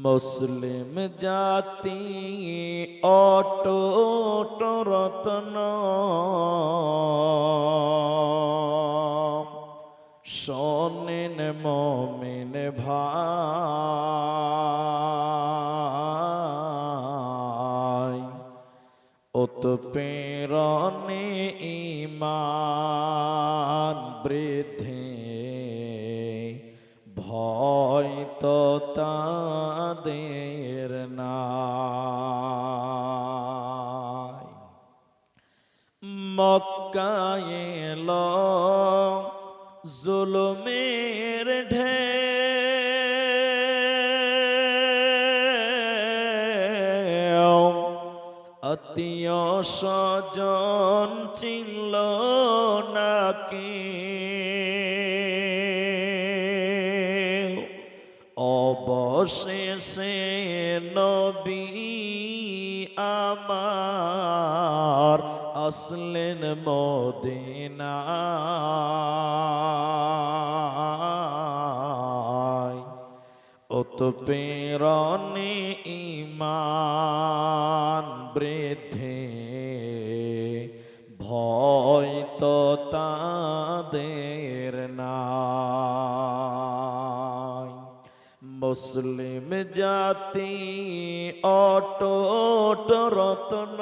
মুসলিম জাতি অটুট রত্ন, শোনেন মুমিন ভাই, উৎপীড়নে ঈমান বৃদ্ধি, ভয় তো তাদের নাই। মক্কায় এলো জুলুমের ঢেউ, আত্মীয় স্বজন চিনল নাকি, অবশেষে নবী আমার আসলেন মদিনায়, উৎপীড়নে ঈমান বৃদ্ধি, ভয় তো তাদের নাই। মুসলিম জাতি অটুট রত্ন,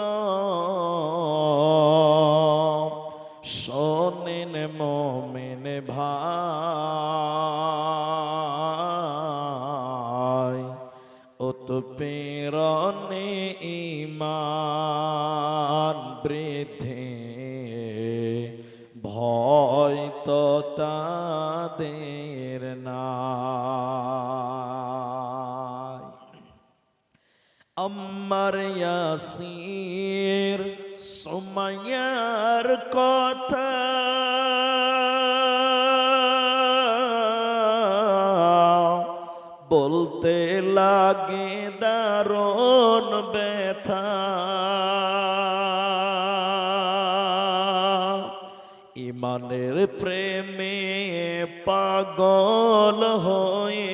শোনেন মুমিন ভাই, উৎপীড়নে ঈমান বৃদ্ধি, ভয় তো তাদের নাই। আম্মার ইয়াসির সুমাইয়ার কথা বলতে লাগে দারুণ ব্যথা, ইমানের প্রেমে পাগল হয়ে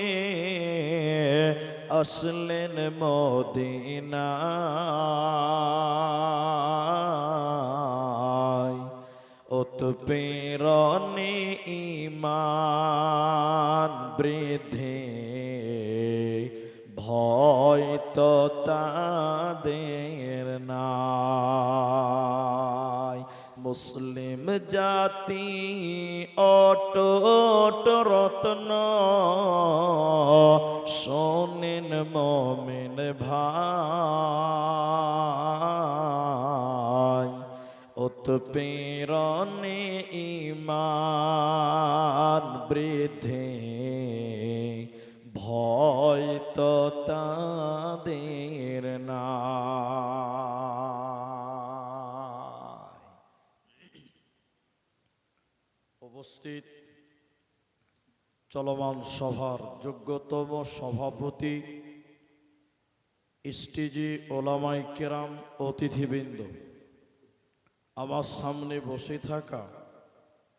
আসলেন মদিনায়, উৎপীড়নে ঈমান বৃদ্ধি, ভয় তো তাদের নাই। মুসলিম জাতি অটুট রত্ন, শোনেন মুমিন ভাই, উৎপীড়নে ঈমান বৃদ্ধি, ভয় তো তাদের নাই। উপস্থিত চলমান সভার যোগ্যতম সভাপতি, স্টেজে ওলামায়ে কেরাম, অতিথিবৃন্দ, আমার সামনে বসে থাকা,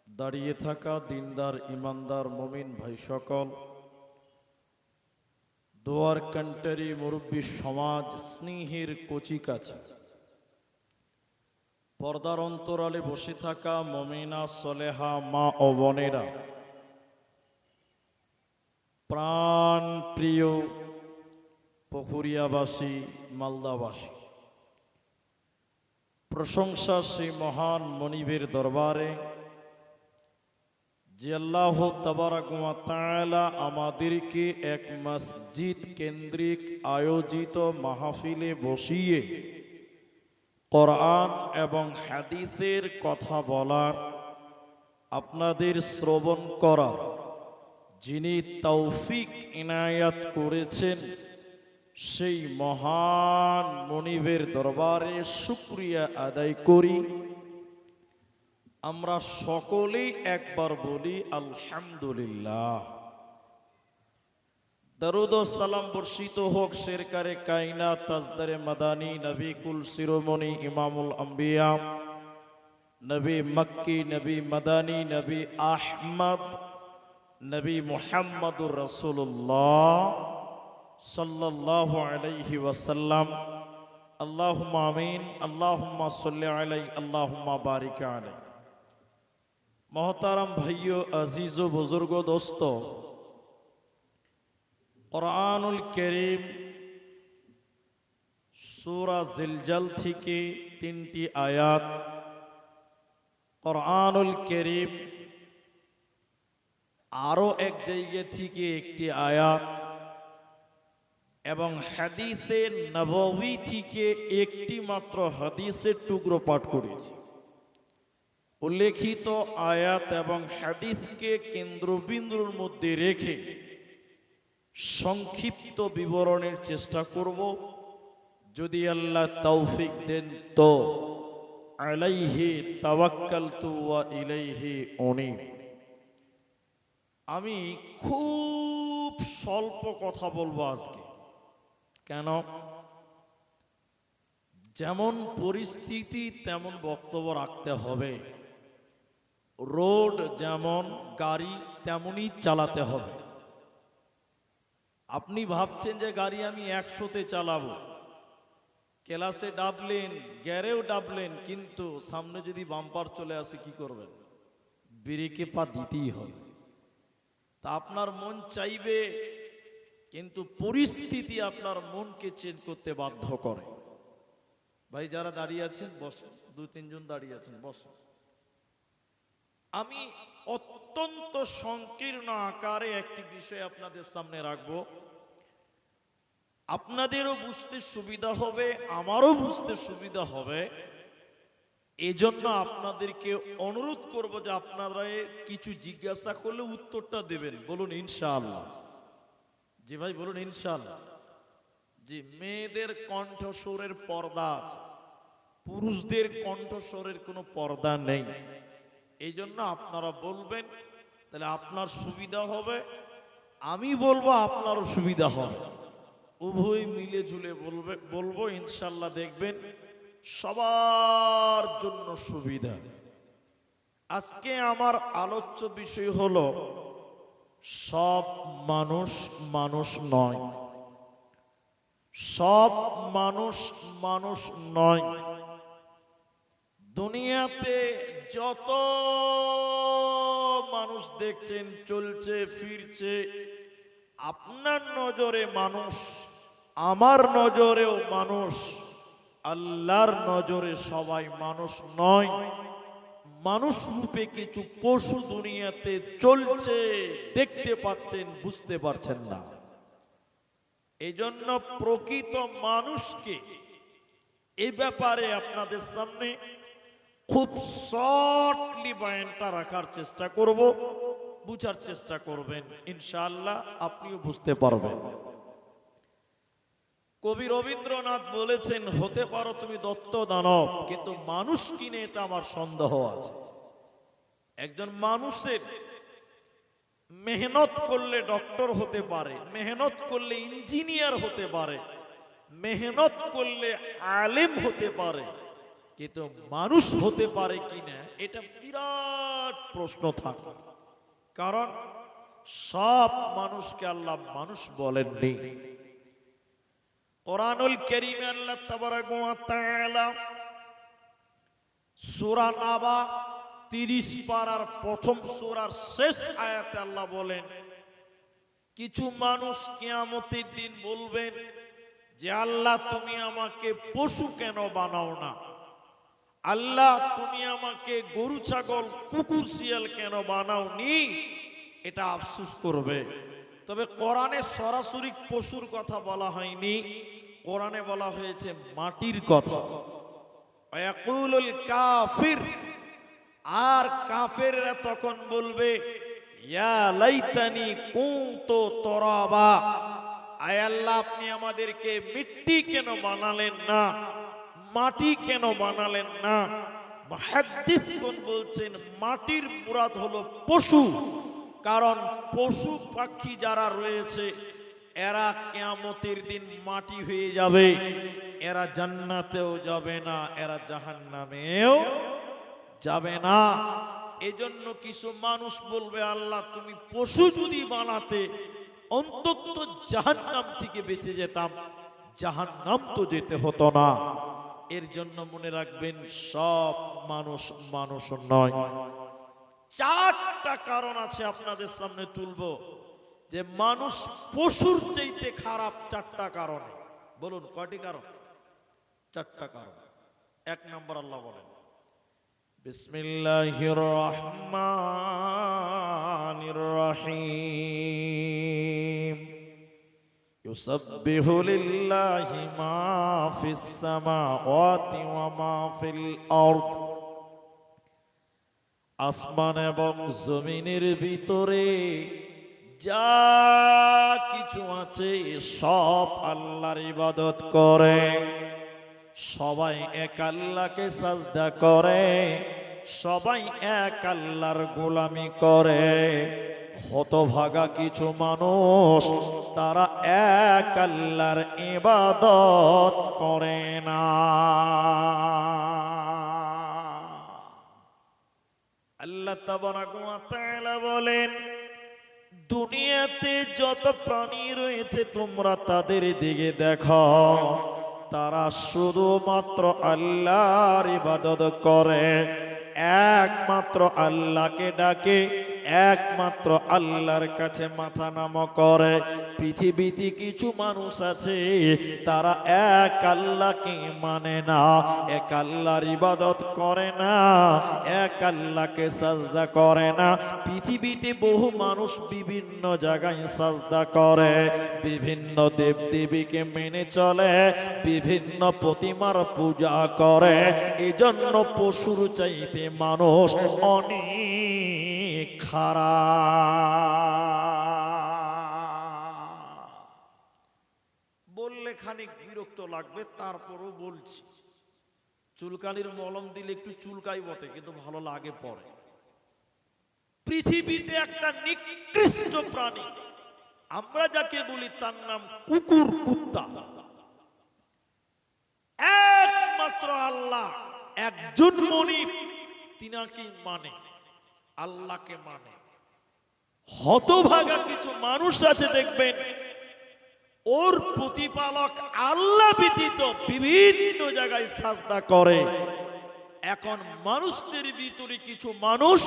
দাঁড়িয়ে থাকা দিনদার ইমানদার মুমিন ভাই সকল, দোয়ার কান্টারি মুরব্বী সমাজ, স্নেহের কচিকাচা, পর্দার অন্তরালে বসে থাকা মুমিনা সলেহা মা ও বোনেরা, প্রাণ প্রিয় পুকুরিয়াবাসী, মালদাবাসী, প্রশংসা সেই মহান মনিবের দরবারে যে আল্লাহ তাবারাক ওয়া তাআলা আমাদেরকে এক মসজিদ কেন্দ্রিক আয়োজিত মাহফিলে বসিয়ে কোরআন এবং হাদিসের কথা বলার, আপনাদের শ্রবণ করার যিনি তৌফিক ইনায়াত করেছেন, সেই মহান মনিবের দরবারে শুকরিয়া আদায় করি। আমরা সকলেই একবার বলি আলহামদুলিল্লাহ। দরুদ ও সালাম বর্ষিত হোক শেরকারে কায়নাত তাজদারে মাদানী নবী কুল শিরোমণি ইমামুল আম্বিয়া, নবী মক্কি, নবী মাদানী, নবী আহমদ, নবী মুহাম্মদুর রাসূলুল্লাহ সাল্লাল্লাহু আলাইহি ওয়াসাল্লাম। আল্লাহুম্মা আমিন, আল্লাহুম্মা সাল্লি আলাইহি, আল্লাহুম্মা বারিক আলাইহি। মোহতারাম ভাইও, আজিজ ও বুজুর্গ দোস্ত, কুরআনুল কারীম সূরা জিলজাল থেকে 3টি আয়াত, কুরআনুল কারীম আরো এক জায়গা থেকে একটি আয়াত এবং হাদিসে নববী থেকে একটি মাত্র হাদিসের টুকরো পাঠ করেছি। উল্লেখিত আয়াত এবং হাদিসকে কেন্দ্রবিন্দুর মধ্যে রেখে সংক্ষিপ্ত বিবরণের চেষ্টা করব। যদি আল্লাহ তৌফিক দেন তো আলাইহি তাওয়াক্কালতু ওয়া ইলাইহি উনীব। আমি খুব স্বল্প কথা বলবো আজকে। কেন? যেমন পরিস্থিতি তেমন বক্তব্য রাখতে হবে। রোড যেমন, গাড়ি তেমনই চালাতে হবে। আপনি ভাবছেন যে গাড়ি আমি 100-তে চালাবো, ক্লাসে ডাবলেন, গ্যারেও ডাবলেন, কিন্তু সামনে যদি বাম্পার চলে আসে কি করবেন? ব্রেকে পা দিতেই হবে। তা আপনার মন চাইবে, কিন্তু পরিস্থিতি আপনার মনকে চেঞ্জ করতে বাধ্য করে। ভাই যারা দাঁড়িয়ে আছেন বসে, 2-3 জন দাঁড়িয়ে আছেন বসে। আমি অত্যন্ত সংকীর্ণ আকারে একটি বিষয় আপনাদের সামনে রাখবো। আপনাদেরও বুঝতে সুবিধা হবে, আমারও বুঝতে সুবিধা হবে। এজন্য আপনাদেরকে অনুরোধ করব যে আপনারা কিছু জিজ্ঞাসা করলে উত্তরটা দেবেন। বলুন ইনশাআল্লাহ। জি ভাই বলুন ইনশাআল্লাহ। জি, মেয়েদের কণ্ঠস্বরের পর্দা আছে, পুরুষদের কণ্ঠস্বরের কোনো পর্দা নেই। এই জন্য আপনারা বলবেন, তাহলে আপনার সুবিধা হবে, আমি বলবো আপনারও সুবিধা হবে। উভয় মিলে ঝুলে বলবো ইনশাআল্লাহ, দেখবেন সবার জন্য সুবিধা। আজকে আমার আলোচ্য বিষয় হলো সব মানুষ মানুষ নয়। সব মানুষ মানুষ নয়। দুনিয়াতে যত মানুষ দেখছেন চলছে ফিরছে, আপনার নজরে মানুষ, আমার নজরেও মানুষ, আল্লাহর নজরে সবাই মানুষ নয়। মানুষ রূপে কিছু পশু দুনিয়াতে চলছে, দেখতে পাচ্ছেন, বুঝতে পারছেন না। এই জন্য প্রকৃত মানুষকে এই ব্যাপারে আপনাদের সামনে খুব শর্টলি বয়ানটা রাখার চেষ্টা করব। বুঝার চেষ্টা করবেন, ইনশাআল্লাহ আপনিও বুঝতে পারবেন। কবি রবীন্দ্রনাথ বলেছেন, হতে পারো তুমি দত্ত দানব, কিন্তু মানুষ কিনে এটা আমার সন্দেহ আছে। একজন মানুষের মেহনত করলে ডক্টর হতে পারে, মেহনত করলে ইঞ্জিনিয়ার হতে পারে, মেহনত করলে আলেম হতে পারে, কিন্তু মানুষ হতে পারে কিনা এটা বিরাট প্রশ্ন থাকে। কারণ সব মানুষকে আল্লাহ মানুষ বলেননি। কুরআনুল কারীমে আল্লাহ তাবারাকা ওয়া তাআলা সূরা নাবা 30 পারার প্রথম সূরার শেষ আয়াতে আল্লাহ বলেন, কিছু মানুষ কিয়ামতের দিন বলবেন যে আল্লাহ তুমি আমাকে পশু কেন বানাও না? আল্লাহ তুমি আমাকে গরু ছাগল কুকুর শিয়াল কেন বানাওনি? এটা আফসোস করবে। তবে কোরআনে সরাসরি পশুর কথা বলা হয়নি, কোরআনে বলা হয়েছে মাটির কথা। ওয়াকুলুল কাফির, আর কাফেররা তখন বলবে, ইয়া লাইতানি কুনতু তুরাবা, আয় আল্লাহ আপনি আমাদেরকে মিট্টি কেন বানালেন না, মাটি কেন বানালেন না? মুহাদ্দিসগণ বলছেন মাটির মুরাদ হলো পশু। কারণ পশু পাখি যারা রয়েছে এরা কিয়ামতের দিন মাটি হয়ে যাবে, এরা জান্নাতেও যাবে না, এরা জাহান্নামেও যাবে না। এজন্য কিছু মানুষ বলবে আল্লাহ তুমি পশু যদি বানাতে অন্তত জাহান্নাম থেকে বেঁচে যেতাম, জাহান্নাম তো যেতে হতো না। এর জন্য মনে রাখবেন, সব মানুষ মানুষ নয়। চারটা কারণ আছে আপনাদের সামনে তুলবো, যে মানুষ পশুর চাইতে খারাপ। চারটা কারণ বলুন, কয়টি কারণ? চারটা কারণ। এক নম্বর, আল্লাহ বলেন বিসমিল্লাহির রহমানির রহিম, ইউসাব্বিহু লিল্লাহি মা ফিস সামাওয়াতি ওয়া মা ফিল আরদ। আসমান এবং জমিনের ভিতরে যা কিছু আছে সব আল্লাহর ইবাদত করে। সবাই এক আল্লাহকে সাজদা করে, সবাই এক আল্লাহর গোলামি করে। হতভাগা কিছু মানুষ তারা এক আল্লাহর ইবাদত করে না। আল্লাহ তাবারাক ওয়া তাআলা বলেন, দুনিয়াতে যত প্রাণী রয়েছে তোমরা তাদের দিকে দেখো, তারা শুধুমাত্র আল্লাহর ইবাদত করে, একমাত্র আল্লাহকে ডাকে, একমাত্র আল্লাহর কাছে মাথা নত করে। পৃথিবীতে কিছু মানুষ আছে তারা এক আল্লাহকে মানে না, এক আল্লাহর ইবাদত করে না, এক আল্লাহকে সাজদা করে না। পৃথিবীতে বহু মানুষ বিভিন্ন জায়গায় সাজদা করে, বিভিন্ন দেবদেবীকে মেনে চলে, বিভিন্ন প্রতিমার পূজা করে। এজন্য পশুর চাইতে মানুষ অনেক খারাপ। বললে খানিক বিরক্ত লাগবে, তারপরও বলছি। চুলকানির মলম দিলে একটু চুলকাই বটে, কিন্তু ভালো লাগে পরে। পৃথিবীতে একটা নিকৃষ্ট প্রাণী আমরা যাকে বলি তার নাম কুকুর, কুত্তা। একমাত্র আল্লাহ একজন মনিব, তিনাকে মানে, আল্লাহকে মানে। হতভাগা কিছু মানুষ আছে দেখবেন, ওর প্রতিপালক আল্লাহ ব্যতীত বিভিন্ন জায়গায় সাজদা করে। এখন মানুষদের ভিতরে কিছু মানুষ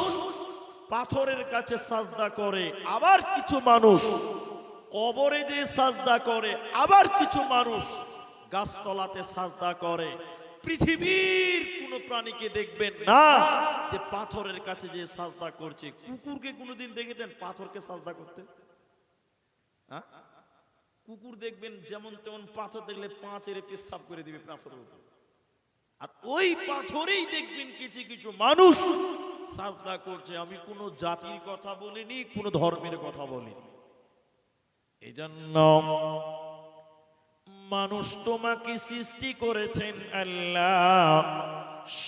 পাথরের কাছে সাজদা করে, আবার কিছু মানুষ কবরে দিয়ে সাজদা করে, আবার কিছু মানুষ গাছতলাতে সাজদা করে। পৃথিবীর কোন প্রাণীকে দেখবেন না যে পাথরের কাছে যে সাজদা করছে। কুকুরকে কোনোদিন দেখেছেন পাথরকে সাজদা করতে? হ্যাঁ, কুকুর দেখবেন যেমন তেমন পাথর দেখলে পাঁচের পেশাব করে দিবে পাথরের উপর। আর ওই পাথরেই দেখবেন কিছু কিছু মানুষ সাজদা করছে। আমি কোনো জাতির কথা বলিনি, কোনো ধর্মের কথা বলিনি। এজন্য মানুষ তোমাকে সৃষ্টি করেছেন আল্লাহ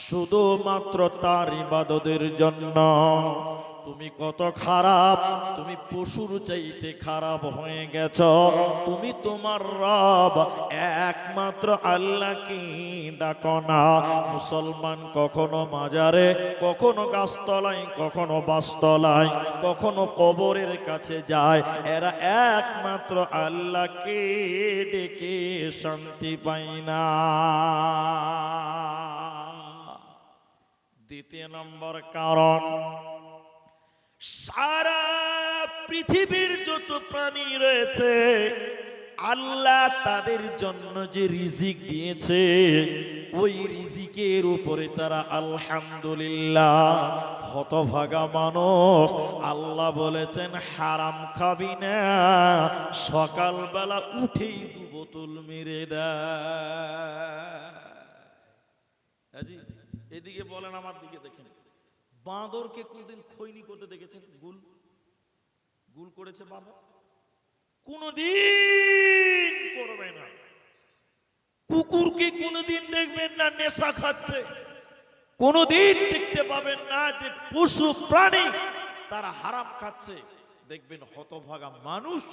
শুধুমাত্র তার ইবাদতের জন্য। তুমি কত খারাপ, তুমি পশুর চাইতে খারাপ হয়ে গেছ। তুমি তোমার রব একমাত্র আল্লাহকে ডাকো না। মুসলমান কখনো মাজারে, কখনো গাছতলায়, কখনো বাসতলায়, কখনো কবরের কাছে যায়। এরা একমাত্র আল্লাহকে ডেকে শান্তি পায় না। দ্বিতীয় নম্বর কারণ, সারা পৃথিবীর যত প্রাণী রয়েছে আল্লাহ তাদের জন্য যে রিজিক দিয়েছে, ওই রিজিকের উপরে তারা আলহামদুলিল্লাহ। হতভাগা মানুষ, আল্লাহ বলেছেন হারাম খাবি না, সকালবেলা উঠেই 2 বোতল মেরে দেয়। এদিকে বলেন, আমার দিকে দেখেন। বাঁদরকে কোনদিন খৈনি করতে দেখেছেন? গুল গুল করেছে বাঁদর? কোনদিন করবে না। কুকুরকে কোনদিন দেখবেন না নেশা খাচ্ছে, কোনদিন দেখতে পাবেন না যে পশু প্রাণী তারা হারাম খাচ্ছে। দেখবেন হতভাগা মানুষ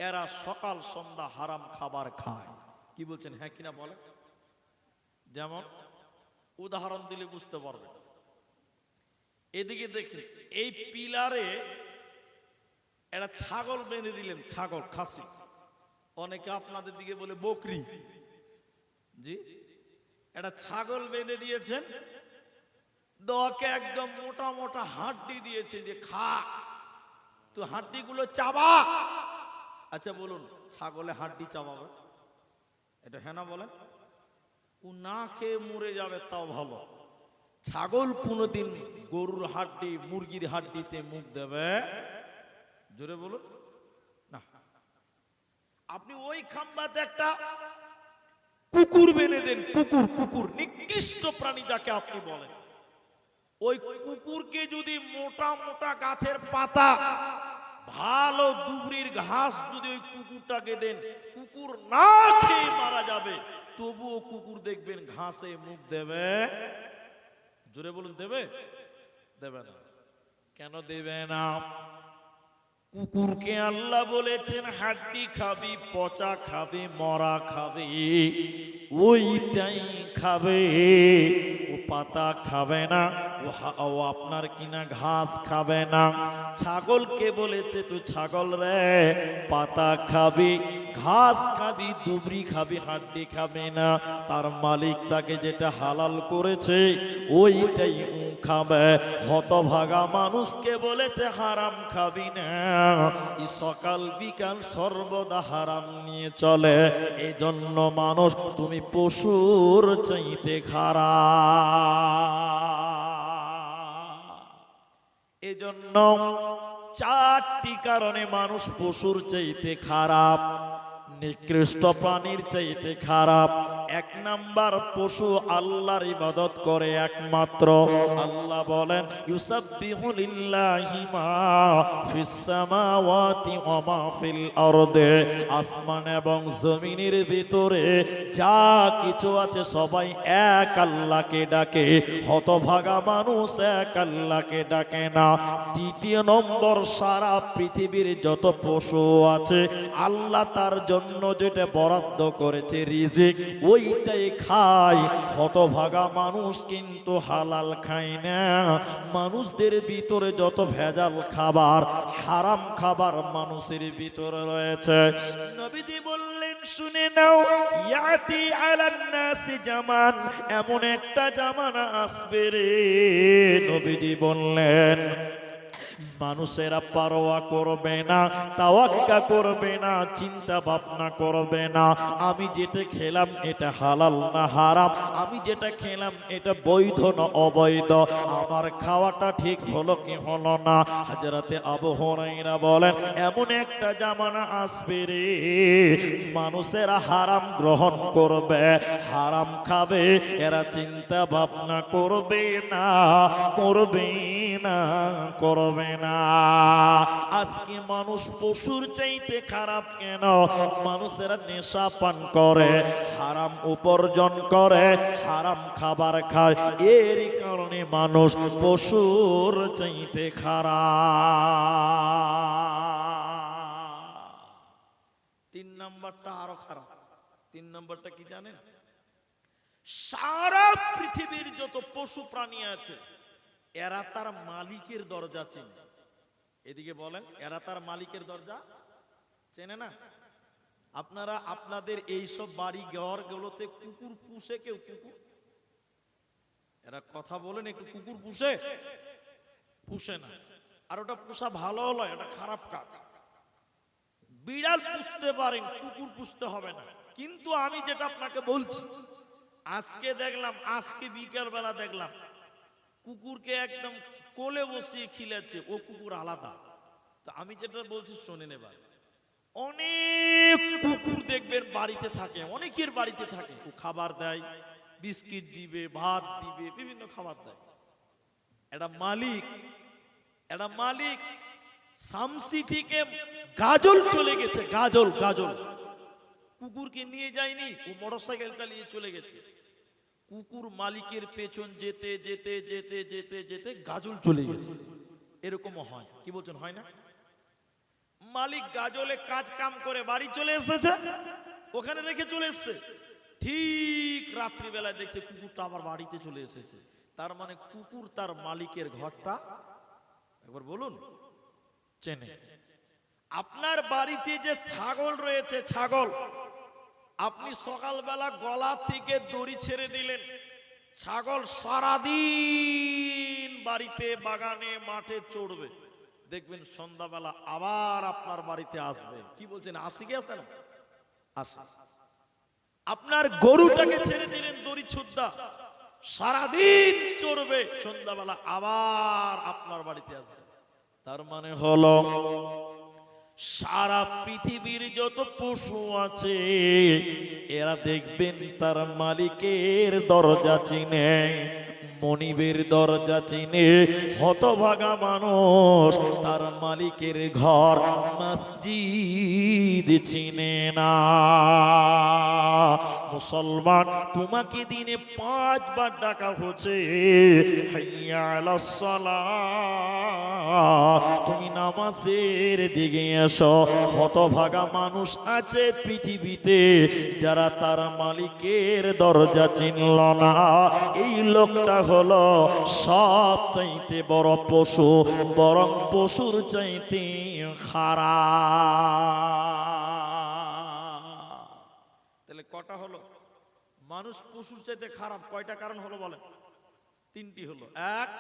এরা সকাল সন্ধ্যা হারাম খাবার খায়। কি বলছেন, হ্যাঁ কিনা বলেন? যেমন উদাহরণ দিলে বুঝতে পারবেন। এদিকে দেখেন, এই পিলারে একটা ছাগল বেঁধে দিলেন, ছাগল খাসি, অনেকে আপনাদের দিকে বলে বকরি, জি, একটা ছাগল বেঁধে দিয়েছেন, দোয়াকে একদম মোটা মোটা হাড্ডি দিয়েছে যে খা, তো হাড্ডিগুলো চাবা। আচ্ছা বলুন, ছাগলে হাড্ডি চাবাবে? এটা হ্যাঁ না বলেন? ও না খেয়ে মরে যাবে তাও ভালো। ছাগল কোনোদিন গরুর হাড্ডি, মুরগির হাড্ডিতে মুখ দেবে? জোরে বলুন না। আপনি ওই খাম্বাতে একটা কুকুর বেঁধে দেন, কুকুর, কুকুর নিকৃষ্ট প্রাণী যাকে আপনি বলেন, ওই কুকুরকে যদি মোটা মোটা গাছের পাতা, ভালো দুবরির ঘাস যদি ওই কুকুরটাকে দেন, কুকুর না খেয়ে মারা যাবে, তবুও কুকুর দেখবেন ঘাসে মুখ দেবে। জোরে বলুন, দেবে? দেবে না। কেন দেবে না? কুকুরকে আল্লাহ বলেছেন হাড্ডি খাবি, পচা খাবে, মরা খাবে, ওইটাই খাবে, ও পাতা খাবে না, ও আপনার কিনা ঘাস খাবে না। ছাগলকে বলেছে তুই ছাগল রে, পাতা খাবি, ঘাস খাবি, দুবরি খাবি, হাড্ডি খাবে না। তার মালিক তাকে যেটা হালাল করেছে ওইটাই খাবে। হতভাগা মানুষকে বলেছে হারাম খাবি না, এই সকাল বিকাল সর্বদা হারাম নিয়ে চলে। এই জন্য মানুষ তুমি পশুর চাইতে খারাপ। এই জন্য 4টি কারণে মানুষ পশুর চাইতে খারাপ, নিকৃষ্ট প্রাণীর চাইতে খারাপ। 1 নাম্বার, পশু আল্লাহর ইবাদত করে একমাত্র। আল্লাহ বলেন ইউসাব্বিহু লিল্লাহি মা ফিস সামাওয়াতি ওয়া মা ফিল আরদে, আসমান এবং জমিনের ভিতরে যা কিছু আছে সবাই এক আল্লাহকে ডাকে। হতভাগা মানুষ এক আল্লাহকে ডাকে না। 2 নম্বর, সারা পৃথিবীর যত পশু আছে আল্লাহ তার জন্য যেটা বরাদ্দ করেছে রিজিক, ওইটাই খায়। হতভাগা মানুষ কিন্তু হালাল খায় না। মানুষদের ভিতরে যত ভেজাল খাবার, হারাম খাবার মানুষের ভিতরে রয়েছে। নবীজি বললেন শুনে নাও, ইয়াতি আলান নাসি জামান, এমন একটা জামানা আসবে রে, নবীজি বললেন মানুষেরা পারোয়া করবে না, তাওয়াক্কা করবে না, চিন্তা ভাবনা করবে না আমি যেটা খেলাম এটা হালাল না হারাম, আমি যেটা খেলাম এটা বৈধ না অবৈধ, আমার খাওয়াটা ঠিক হলো কি হলো না। হযরতে আবু হুরায়রা বলেন এমন একটা জামানা আসবে রে, মানুষেরা হারাম গ্রহণ করবে, হারাম খাবে, এরা চিন্তা ভাবনা করবে না, করবে না, করবে না। আজকে মানুষ পশুর চাইতে খারাপ কেন? মানুষেরা নেশা পান করে, হারাম উপার্জন করে, হারাম খাবার খায়, এর কারণে মানুষ পশুর চাইতে খারাপ। 3 নাম্বারটা আরো খারাপ। 3 নাম্বারটা কি জানেন? সারা পৃথিবীর যত পশু প্রাণী আছে এরা তার মালিকের দরজা চেনে। এদিকে বলেন, এরা তার মালিকের দরজা চেনে না? আপনারা আপনাদের এইসব বাড়ি ঘর গুলোতে কুকুর পুষে কেউ? কুকুর, এরা কথা বলেন একটু, কুকুর পুষে? পুষে না। আর ওটা পোষা ভালো হলো, এটা খারাপ কাজ। বিড়াল পুষতে পারেন, কুকুর পুষতে হবে না। কিন্তু আমি যেটা আপনাকে বলছি, আজকে দেখলাম, আজকে বিকেল বেলা দেখলাম কুকুরকে একদম কোলে বসিয়ে খিলাচ্ছে, ও কুকুর আলাদা। তো আমি যেটা বলছি শোনেন এবার, অনেক কুকুর দেখবেন বাড়িতে থাকে, অনেকের বাড়িতে থাকে, ও খাবার দেয়, বিস্কিট দিবে, ভাত দিবে, বিভিন্ন খাবার দেয়। একটা মালিক শামসি থেকে গাজল চলে গেছে, গাজল, কুকুরকে নিয়ে যায়নি, ও মোটরসাইকেল চালিয়ে চলে গেছে। কুকুর মালিকের পেছন যেতে যেতে যেতে যেতে যেতে গাজল চলে গেছে। এরকমও হয়, কি বলছেন হয় না? মালিক গাজলে কাজ কাম করে বাড়ি চলে এসেছে, ওখানে রেখে চলে এসেছে, ঠিক রাত্রিবেলায় দেখছে কুকুরটা আবার বাড়িতে চলে এসেছে। তার মানে কুকুর তার মালিকের ঘরটা একবার বলুন চেনে। আপনার বাড়িতে যে ছাগল রয়েছে, ছাগল আপনি সকালবেলা গলা থেকে দড়ি ছেড়ে দিলেন, ছাগল সারাদিন বাড়িতে, বাগানে, মাঠে চড়বে, দেখবেন সন্ধ্যাবেলা আবার আপনার বাড়িতে আসবে। কি বলছেন, আসি কি আসে না? আসে। আপনার গরুটাকে ছেড়ে দিলেন দড়ি ছুদ্দা, সারাদিন চড়বে, সন্ধ্যাবেলা আবার আপনার বাড়িতে আসবে। তার মানে হলো সারা পৃথিবীর যত পশু আছে এরা দেখবেন তার মালিকের দরজা চিনে, মনিবের দরজা চিনে। হতভাগা মানুষ তার মালিকের ঘর মসজিদ চিনে না। মুসলমান, তোমাকে দিনে 5 বার ডাকা হচ্ছে, হাইয়া আলাস সালাহ, তুমি নামাজের দিকে এসো। হতভাগা মানুষ আছে পৃথিবীতে যারা তার মালিকের দরজা চিনল না। এই লোকটা হলো সব চাইতে বড় পশু, বরং পশুর চাইতে খারাপ। তাহলে কটা হলো? মানুষ পশুর চাইতে খারাপ। কয়টা কারণ হলো বলেন? 3টি হলো। এক,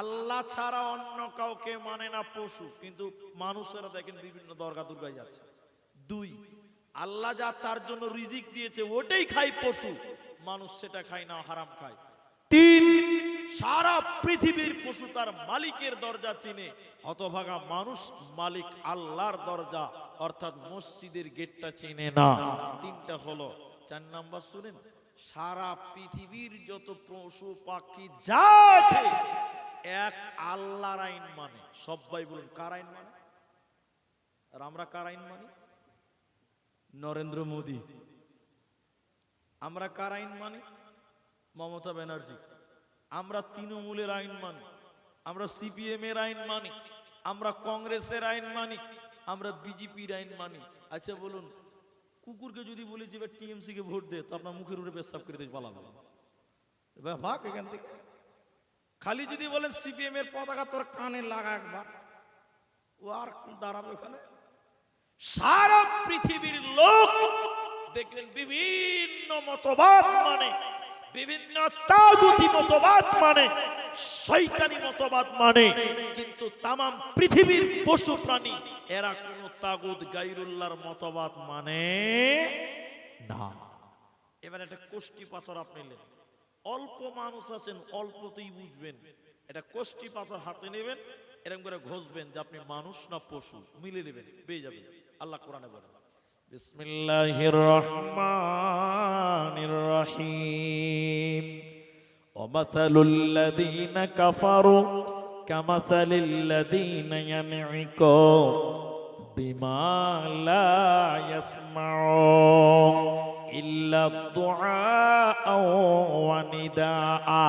আল্লাহ ছাড়া অন্য কাউকে মানে না পশু, কিন্তু মানুষেরা দেখেন বিভিন্ন দরগা দুর্গায় যাচ্ছে। 2, আল্লাহ যা তার জন্য রিজিক দিয়েছে ওটাই খায় পশু, মানুষ সেটা খায় না, হারাম খায়। 3, সারা পৃথিবীর পশু তার মালিকের দরজা চিনে, হতভাগা মানুষ মালিক আল্লাহর দরজা অর্থাৎ মসজিদের গেটটা চিনে না। 3টা হলো। 4 নাম্বার শুনেন, সারা পৃথিবীর যত পশু পাখি যা আছে এক আল্লাহর আইন মানে। সবাই বলুন কার আইন মানে? আর আমরা কার আইন মানি? নরেন্দ্র মোদী। আমরা কার আইন মানি? মমতা ব্যানার্জি। আমরা তৃণমূলের আইন মানি, আমরা সিপিএম এর আইন মানি, আমরা কংগ্রেসের আইন মানি, আমরা বিজেপির আইন মানি। আচ্ছা বলুন, কুকুরকে যদি বলি যে টিএমসি কে ভোট দে, তো আপনার মুখের উপরে পেশাব করে দিয়ে পালাবো, ভাগ এখান থেকে। খালি যদি বলেন সিপিএম এর পতাকা তোর কানে লাগা একবার, ও আর দাঁড়াবে ওখানে? সারা পৃথিবীর লোক দেখলেন বিভিন্ন মতবাদ মানে, বিভিন্ন তাগুতি মতবাদ মানে, শয়তানি মতবাদ মানে, কিন্তু তামাম পৃথিবীর পশু প্রাণী এরা কোন তাগুত গায়রুল্লাহর মতবাদ মানে না। এবার একটা কোষ্টি পাথর আপনি নেন, অল্প মানুষ আছেন অল্পতেই বুঝবেন, এটা কোষ্টি পাথর হাতে নেবেন, এরকম করে ঘষবেন যে আপনি মানুষ না পশু, মিলে নেবেন, পেয়ে যাবেন। আল্লাহ কোরআনে বলেন, বিসমিল্লাহির রহমানির রহিম, ওয়ামাসালুল লাযীনা কাফারু কামাসালিল লাযীনা ইয়ানঈকু বিমা লা ইয়াসমাউ ইল্লা দুআআ ওয়া নিদাআ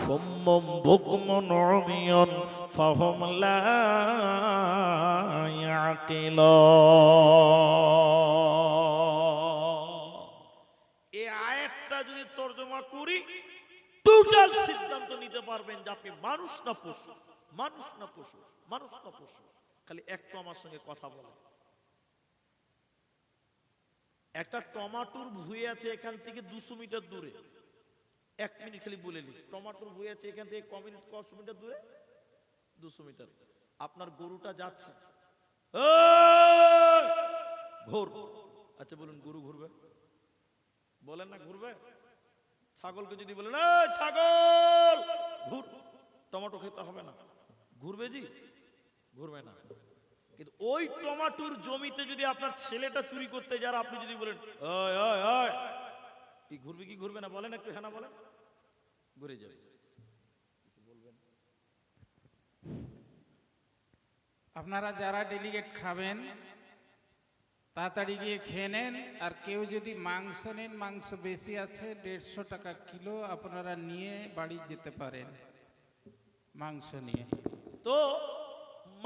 সুম্মুম বুকমুন উমিয়ুন ফাহুম লা ইয়াকিলুন। এই আয়াতটা যদি তরজমা করি, টোটাল সিদ্ধান্ত নিতে পারবেন যে আপনি মানুষ না পশু, মানুষ না পশু, মানুষ না পশু। খালি একটু আমার সঙ্গে কথা বলেন। একটা টমাটোর ভুঁই আছে এখান থেকে 200 মিটার দূরে, 1 মিনিট খালি বলে নি, টমাটোর ভুঁই আছে এখান থেকে কত মিটার দূরে? 200 মিটার। আপনার গরুটা যাচ্ছে, ঘুর। আচ্ছা বলুন, গরু ঘুরবে? বলেন না ঘুরবে? ছাগলকে যদি বলেন ছাগল ঘুর, টমেটো খেতে হবে না, ঘুরবে? জি ঘুরবে না। কিন্তু ওই টমেটোর জমিতে যদি আপনার ছেলেটা চুরি করতে যায়, আপনি যদি বলেন কি ঘুরবে কি ঘুরবে না? বলেন একটু, হ্যাঁ না বলেন, ঘুরে যাবে। আপনারা যারা ডেলিগেট খাবেন তাড়াতাড়ি গিয়ে খেয়ে নেন। আর কেউ যদি মাংস নেন, মাংস বেশি আছে, 150 টাকা কিলো, আপনারা নিয়ে বাড়ি যেতে পারেন মাংস নিয়ে। তো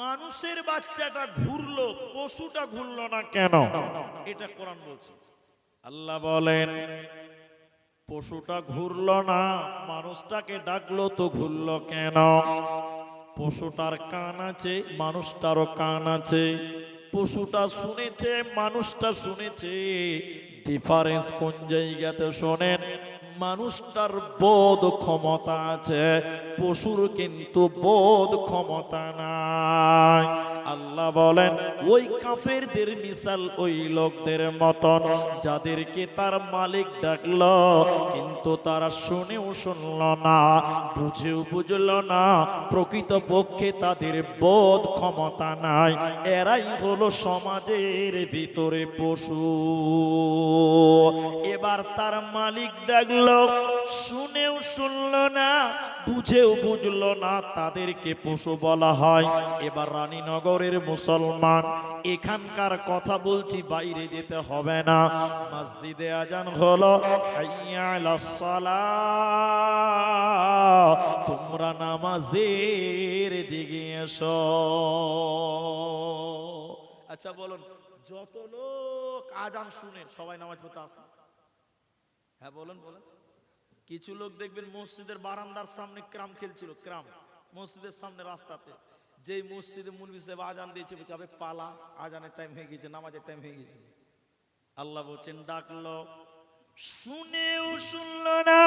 মানুষের বাচ্চাটা ঘুরলো, পশুটা ঘুরলো না কেন? এটা কোরআন বলছে। আল্লাহ বলেন, পশুটা ঘুরলো না, মানুষটাকে ডাকলো তো ঘুরলো কেন? পশুটার কান আছে, মানুষটারও কান আছে। পশুটা শুনেছে, মানুষটা শুনেছে। ডিফারেন্স কোন জায়গাতে শোনেন? মানুষটার বোধ ক্ষমতা আছে, পশুর কিন্তু বোধ ক্ষমতা নাই। আল্লাহ বলেন ওই কাফেরদের মিসাল ওই লোকদের মতন, যাদেরকে তার মালিক ডাকলো কিন্তু তারা শুনেও শুনল না, বুঝেও বুঝল না, প্রকৃতপক্ষে তাদের বোধ ক্ষমতা নাই। এরাই হলো সমাজের ভিতরে পশু। এবার তার মালিক ডাকলো, শুনেও শুনল না, বুঝেও বুঝল না, তাদেরকে পশু বলা হয়। এবার রানীনগরের মুসলমান, এখানকার কথা বলছি, বাইরে যেতে হবে না। মসজিদে আজান হলো, হাইয়া আলাস সালাহ, তোমরা নামাজের দিকে এসো। আচ্ছা বলুন, যত লোক আজান শুনে সবাই নামাজ পড়তে আসে? হ্যাঁ বলেন বলেন। কিছু লোক দেখবেন মসজিদের বারান্দার সামনে ক্রাম খেলছিল, ক্রাম মসজিদের সামনে রাস্তাতে। যেই মসজিদে মুলবি সাহেব আজান দিয়েছে, বলছে আবে পালা, আজানের টাইম হয়ে গেছে, নামাজের টাইম হয়ে গেছে। আল্লাহ বলছেন ডাকলো, শুনেও শুনলো না,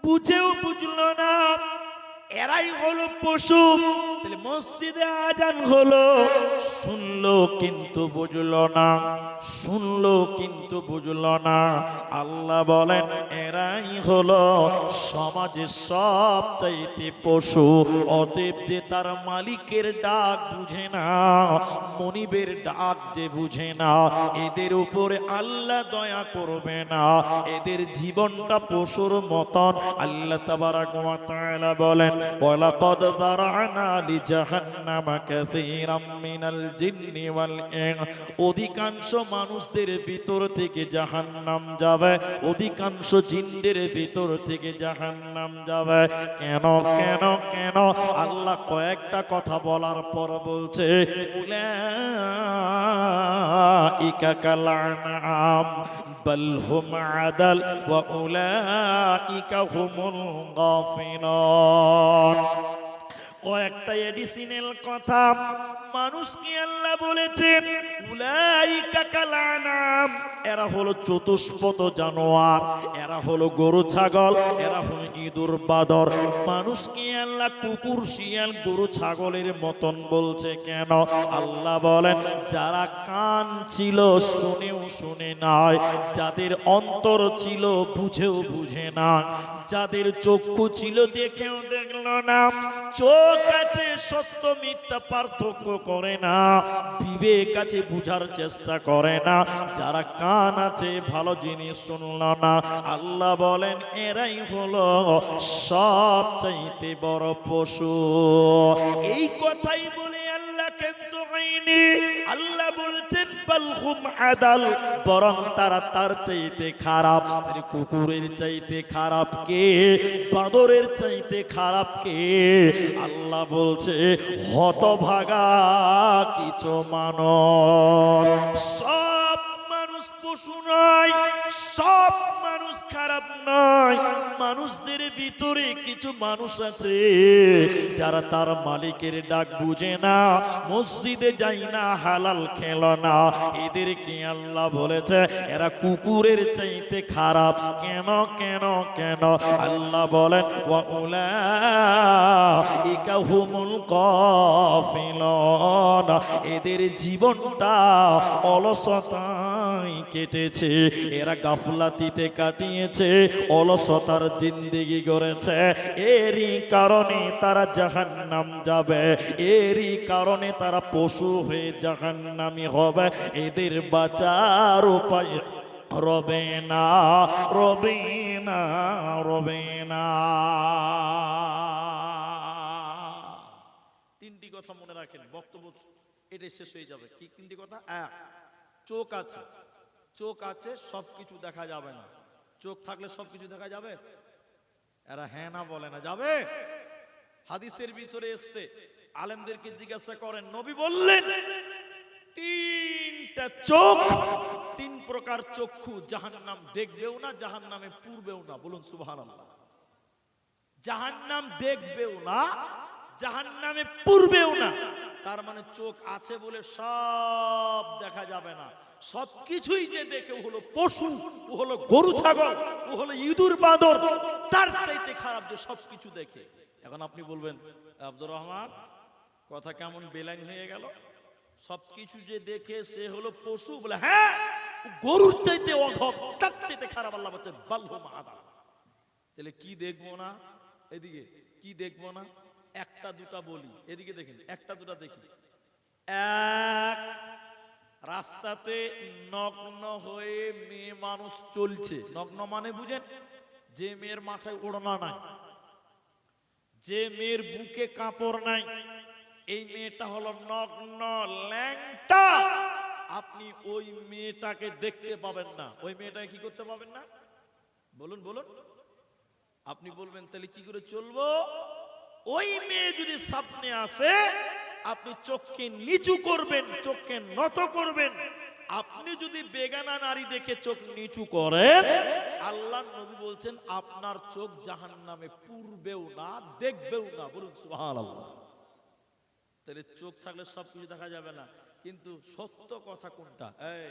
বুঝেও বুঝলো না, এরাই হলো পশু। তাহলে মসজিদে আজান হলো, শুনলো কিন্তু বুঝলো না, শুনলো কিন্তু বুঝলো না। আল্লাহ বলেন এরাই হলো সমাজের সবচাইতে পশু। অতএব যে তার মালিকের ডাক বুঝে না, মনিবের ডাক যে বুঝে না, এদের উপরে আল্লাহ দয়া করবে না, এদের জীবনটা পশুর মতন। আল্লাহ তাবারাক ওয়া তাআলা বলেন ওয়ালাকাদ যারানা লিজাহান্নামা কাসীরাম মিনাল জিন্নি ওয়াল ইনস, অধিকাংশ মানুষদের ভিতর থেকে জাহান্নাম যাবে, অধিকাংশ জিনদের ভিতর থেকে জাহান্নাম যাবে। কেন কেন কেন? আল্লাহ কয়েকটা কথা বলার পর বলছে উলাইকা কাল আনআম বাল হুম আদাল ওয়া উলাইকা হুমুল গাফিলুন। কয়েকটা এডিশনাল কথা মানুষকে আল্লাহ বলেছেন উলাইকা কাল আনআম, এরা হলো চতুষ্পদ জানোয়ার, এরা হলো গরু ছাগল, এরা হলো ইঁদুর বাদর। মানুষকে আল্লাহ কুকুর শিয়াল গরু ছাগলের মতন বলছে কেন? আল্লাহ বলেন যারা কান ছিল শুনেও শুনে নাই, যাদের অন্তর ছিল বুঝেও বুঝে না, যাদের চক্ষু ছিল দেখেও দেখলো না, চোখ আছে সত্য মিথ্যা পার্থক্য করে না, বিবেক আছে বুঝার চেষ্টা করে না, যারা কান আছে ভালো জিনিস শুনল না। আল্লাহ বলেন এরাই হলো সবচাইতে বড় পশু। এই কথাই বলে আল্লাহ কিন্তু হয়নি, আল্লাহ বলছেন বালহুম আদাল, বরং তারা তার চাইতে খারাপ। কুকুরের চাইতে খারাপ কে? বাঁদরের চাইতে খারাপ কে? আল্লাহ বলছে হতভাগা কিছু মানুষ। সব মানুষ পশু নয়, সব মানুষ খারাপ নয়। মানুষদের ভিতরে কিছু মানুষ আছে যারা তার মালিকের ডাক বুঝে না, মসজিদে যায় না, হালাল খেলো না। এদেরকে আল্লাহ বলেছে এরা কুকুরের চাইতে খারাপ। কেন কেন কেন? আল্লাহ বলেন ওয়া উলাইকা হুমুল গাফিলুন, এদের জীবনটা অলসতায় কেটেছে, এরা গাফলাতিতে কাটিয়েছে, অলসতার জিন্দেগি গড়েছে। এরই কারণে তারা জাহান্নাম যাবে, এরই কারণে তারা পশু হয়ে জাহান্নামী হবে। এদের বাঁচার উপায় রবে না, রবে না, রবে না। তিনটি কথা মনে রাখেন, বক্তব্য এটাই শেষ হয়ে যাবে। কি তিনটি কথা? এক, চোখ আছে, চোখ আছে সবকিছু দেখা যাবে না। চোখ থাকলে সবকিছু দেখা যাবে? এরা হ্যাঁ না বলে না, যাবে? হাদিসের ভিতরে এসছে, আলেমদেরকে জিজ্ঞাসা করেন, নবী বললেন তিনটা চোখ, তিন প্রকার চক্ষু জাহান্নাম দেখবেও না, জাহান্নামে পুরবেও না। বলুন সুবহানাল্লাহ। জাহান্নাম দেখবেও না, জাহান্নামে পূর্বেও না। তার মানে চোখ আছে বলে সব দেখা যাবে না। সবকিছুই যে দেখে ও হলো পশু, ও হলো গরু ছাগল, ও হলো ইঁদুর বাঁদর, তার চাইতে খারাপ যে সবকিছু দেখে। এখন আপনি বলবেন আব্দুর রহমান কথা কেমন বেলাইন হয়ে গেল, সবকিছু যে দেখে সে হলো পশু, বলে হ্যাঁ গরুর চাইতে অধম, তার চাইতে খারাপ। আল্লাহ বলছেন বালহুম আযাব। তাহলে কি দেখবো না? এদিকে কি দেখবো না? একটা দুটা বলি, এদিকে দেখেন একটা দুটা দেখি। এক, রাস্তাতে নগ্ন হয়ে মেয়ে মানুষ চলছে। নগ্ন মানে বুঝেন? যে মেয়ের মাথায় ওড়না নাই, যে মেয়ের বুকে কাপড় নাই, এই মেয়েটা হলো নগ্ন, ল্যাংটা। আপনি ওই মেয়েটাকে দেখতে পাবেন না। ওই মেয়েটাকে কি করতে পাবেন না? বলুন বলুন। আপনি বলবেন তাহলে কি করে চলবো? ওই মেয়ে যদি সামনে আসে, আপনি চোখকে নিচু করবেন, চোখকে নত করবেন। আপনি যদি বেগানা নারী দেখে চোখ নিচু করেন, আল্লাহ নবী বলছেন আপনার চোখ জাহান্নামে পূর্বেও না, দেখবেও না। বলুন সুবহানাল্লাহ। তাহলে চোখ থাকলে সবকিছু দেখা যাবে না, কিন্তু সত্য কথা কোনটা? এই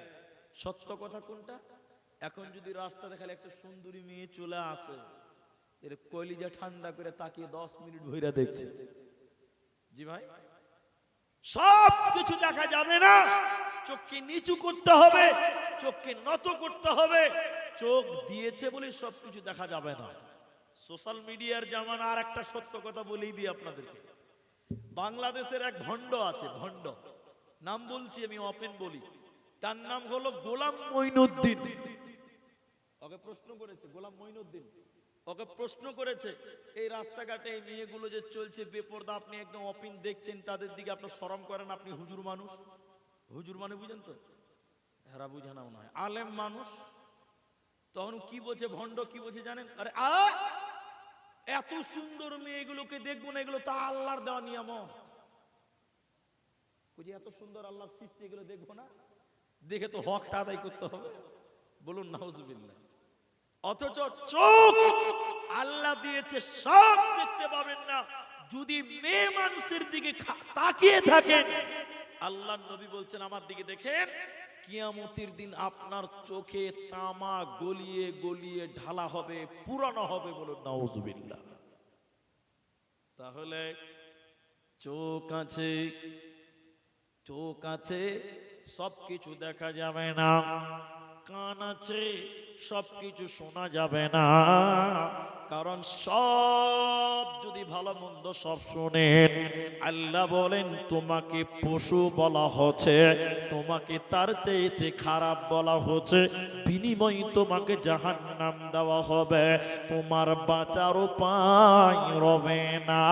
সত্য কথা কোনটা? এখন যদি রাস্তা দেখালে একটা সুন্দরী মেয়ে চলে আসে, কলিজা ঠান্ডা করে তাকিয়ে 10 মিনিট ভইরা দেখছে। জি ভাই, সব কিছু দেখা যাবে না, চোখকে নিচু করতে হবে, চোখকে নত করতে হবে। চোখ দিয়েছে বলে সবকিছু দেখা যাবে না। সোশ্যাল মিডিয়ার জামানা। আর একটা সত্য কথা বলেই দিই আপনাদেরকে। বাংলাদেশের এক ভণ্ড আছে, ভণ্ড, নাম বলছি আমি, ওপেন বলি, তার নাম হলো গোলাম মঈনুদ্দিন। ওকে প্রশ্ন করেছে গোলাম মঈনুদ্দিন, ওকে প্রশ্ন করেছে এই রাস্তাঘাটে এই মেয়েগুলো যে চলছে বেপরদা, আপনি একদম অপিন দেখছেন, তাদের দিকে আপনার শরম করেন? আপনি হুজুর মানুষ, হুজুর মানে বুঝেন তো? হেরা বুঝে না মনে হয়, আলেম মানুষ। তখন কি বলছে ভণ্ড, কি বলছে জানেন? আরে এত সুন্দর মেয়েগুলোকে দেখবো না, এগুলো তা আল্লাহর দেওয়া নিয়ামত। এত সুন্দর আল্লাহর সৃষ্টি, এগুলো দেখবো না? দেখে তো হকটা আদায় করতে হবে। বলুন নাউজুবিল্লাহ। অথচ চোখ আল্লাহ দিয়েছে, সব দেখতে পাবেন না। যদি মেয়ে মানুষের দিকে তাকিয়ে থাকেন, আল্লাহ নবী বলছেন আমার দিকে দেখেন, কিয়ামতের দিন আপনার চোখে তামা গলিয়ে গলিয়ে ঢালা হবে, পুরানো হবে। বলুন নাউজুবিল্লাহ। তাহলে চোখ আছে, চোখ আছে, সবকিছু দেখা যাবে না। কান আছে, সবকিছু শোনা যাবে না। কারণ সব যদি ভালো মন্দ সব শোনেন, আল্লাহ বলেন তোমাকে পশু বলা হচ্ছে, তোমাকে তার চাইতে খারাপ বলা হচ্ছে, বিনিময়ে তোমাকে জাহান্নাম দেওয়া হবে। তোমার বাঁচার উপায় রবে না,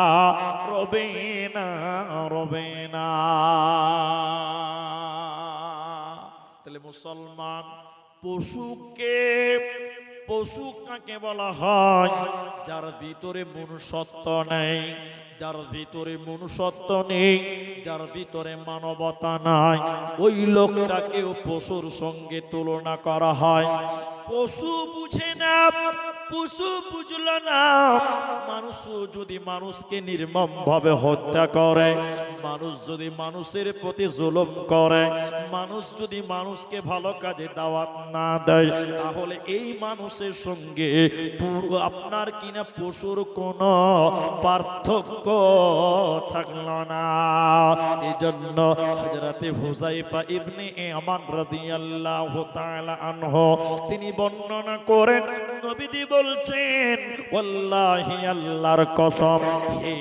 রবে না, রবে না। তাহলে মুসলমান, পশুকে, পশু কাকে বলা হয়? যার ভিতরে মনুষ্যত্ব নেই, যার ভিতরে মনুষ্যত্ব নেই, যার ভিতরে মানবতা নাই, ওই লোকটাকেও পশুর সঙ্গে তুলনা করা হয়। পশু বুঝে না, পশু বুঝল না। মানুষ যদি মানুষকে নির্মম ভাবে হত্যা করে, মানুষ যদি মানুষের প্রতি জুলুম করে, মানুষ যদি মানুষকে ভালো কাজে দাওয়াত না দেয়, তাহলে এই মানুষের সঙ্গে পুরো আপনার কিনা পশুর কোনো পার্থক্য থাকলো না। এই জন্য হযরতে হুযায়ফা ইবনে ইয়ামান রাদিয়াল্লাহু তাআলা আনহু তিনি বর্ণনা করেন, নবীজি বলছেন, ওয়াল্লাহি আল্লাহর কসম, হে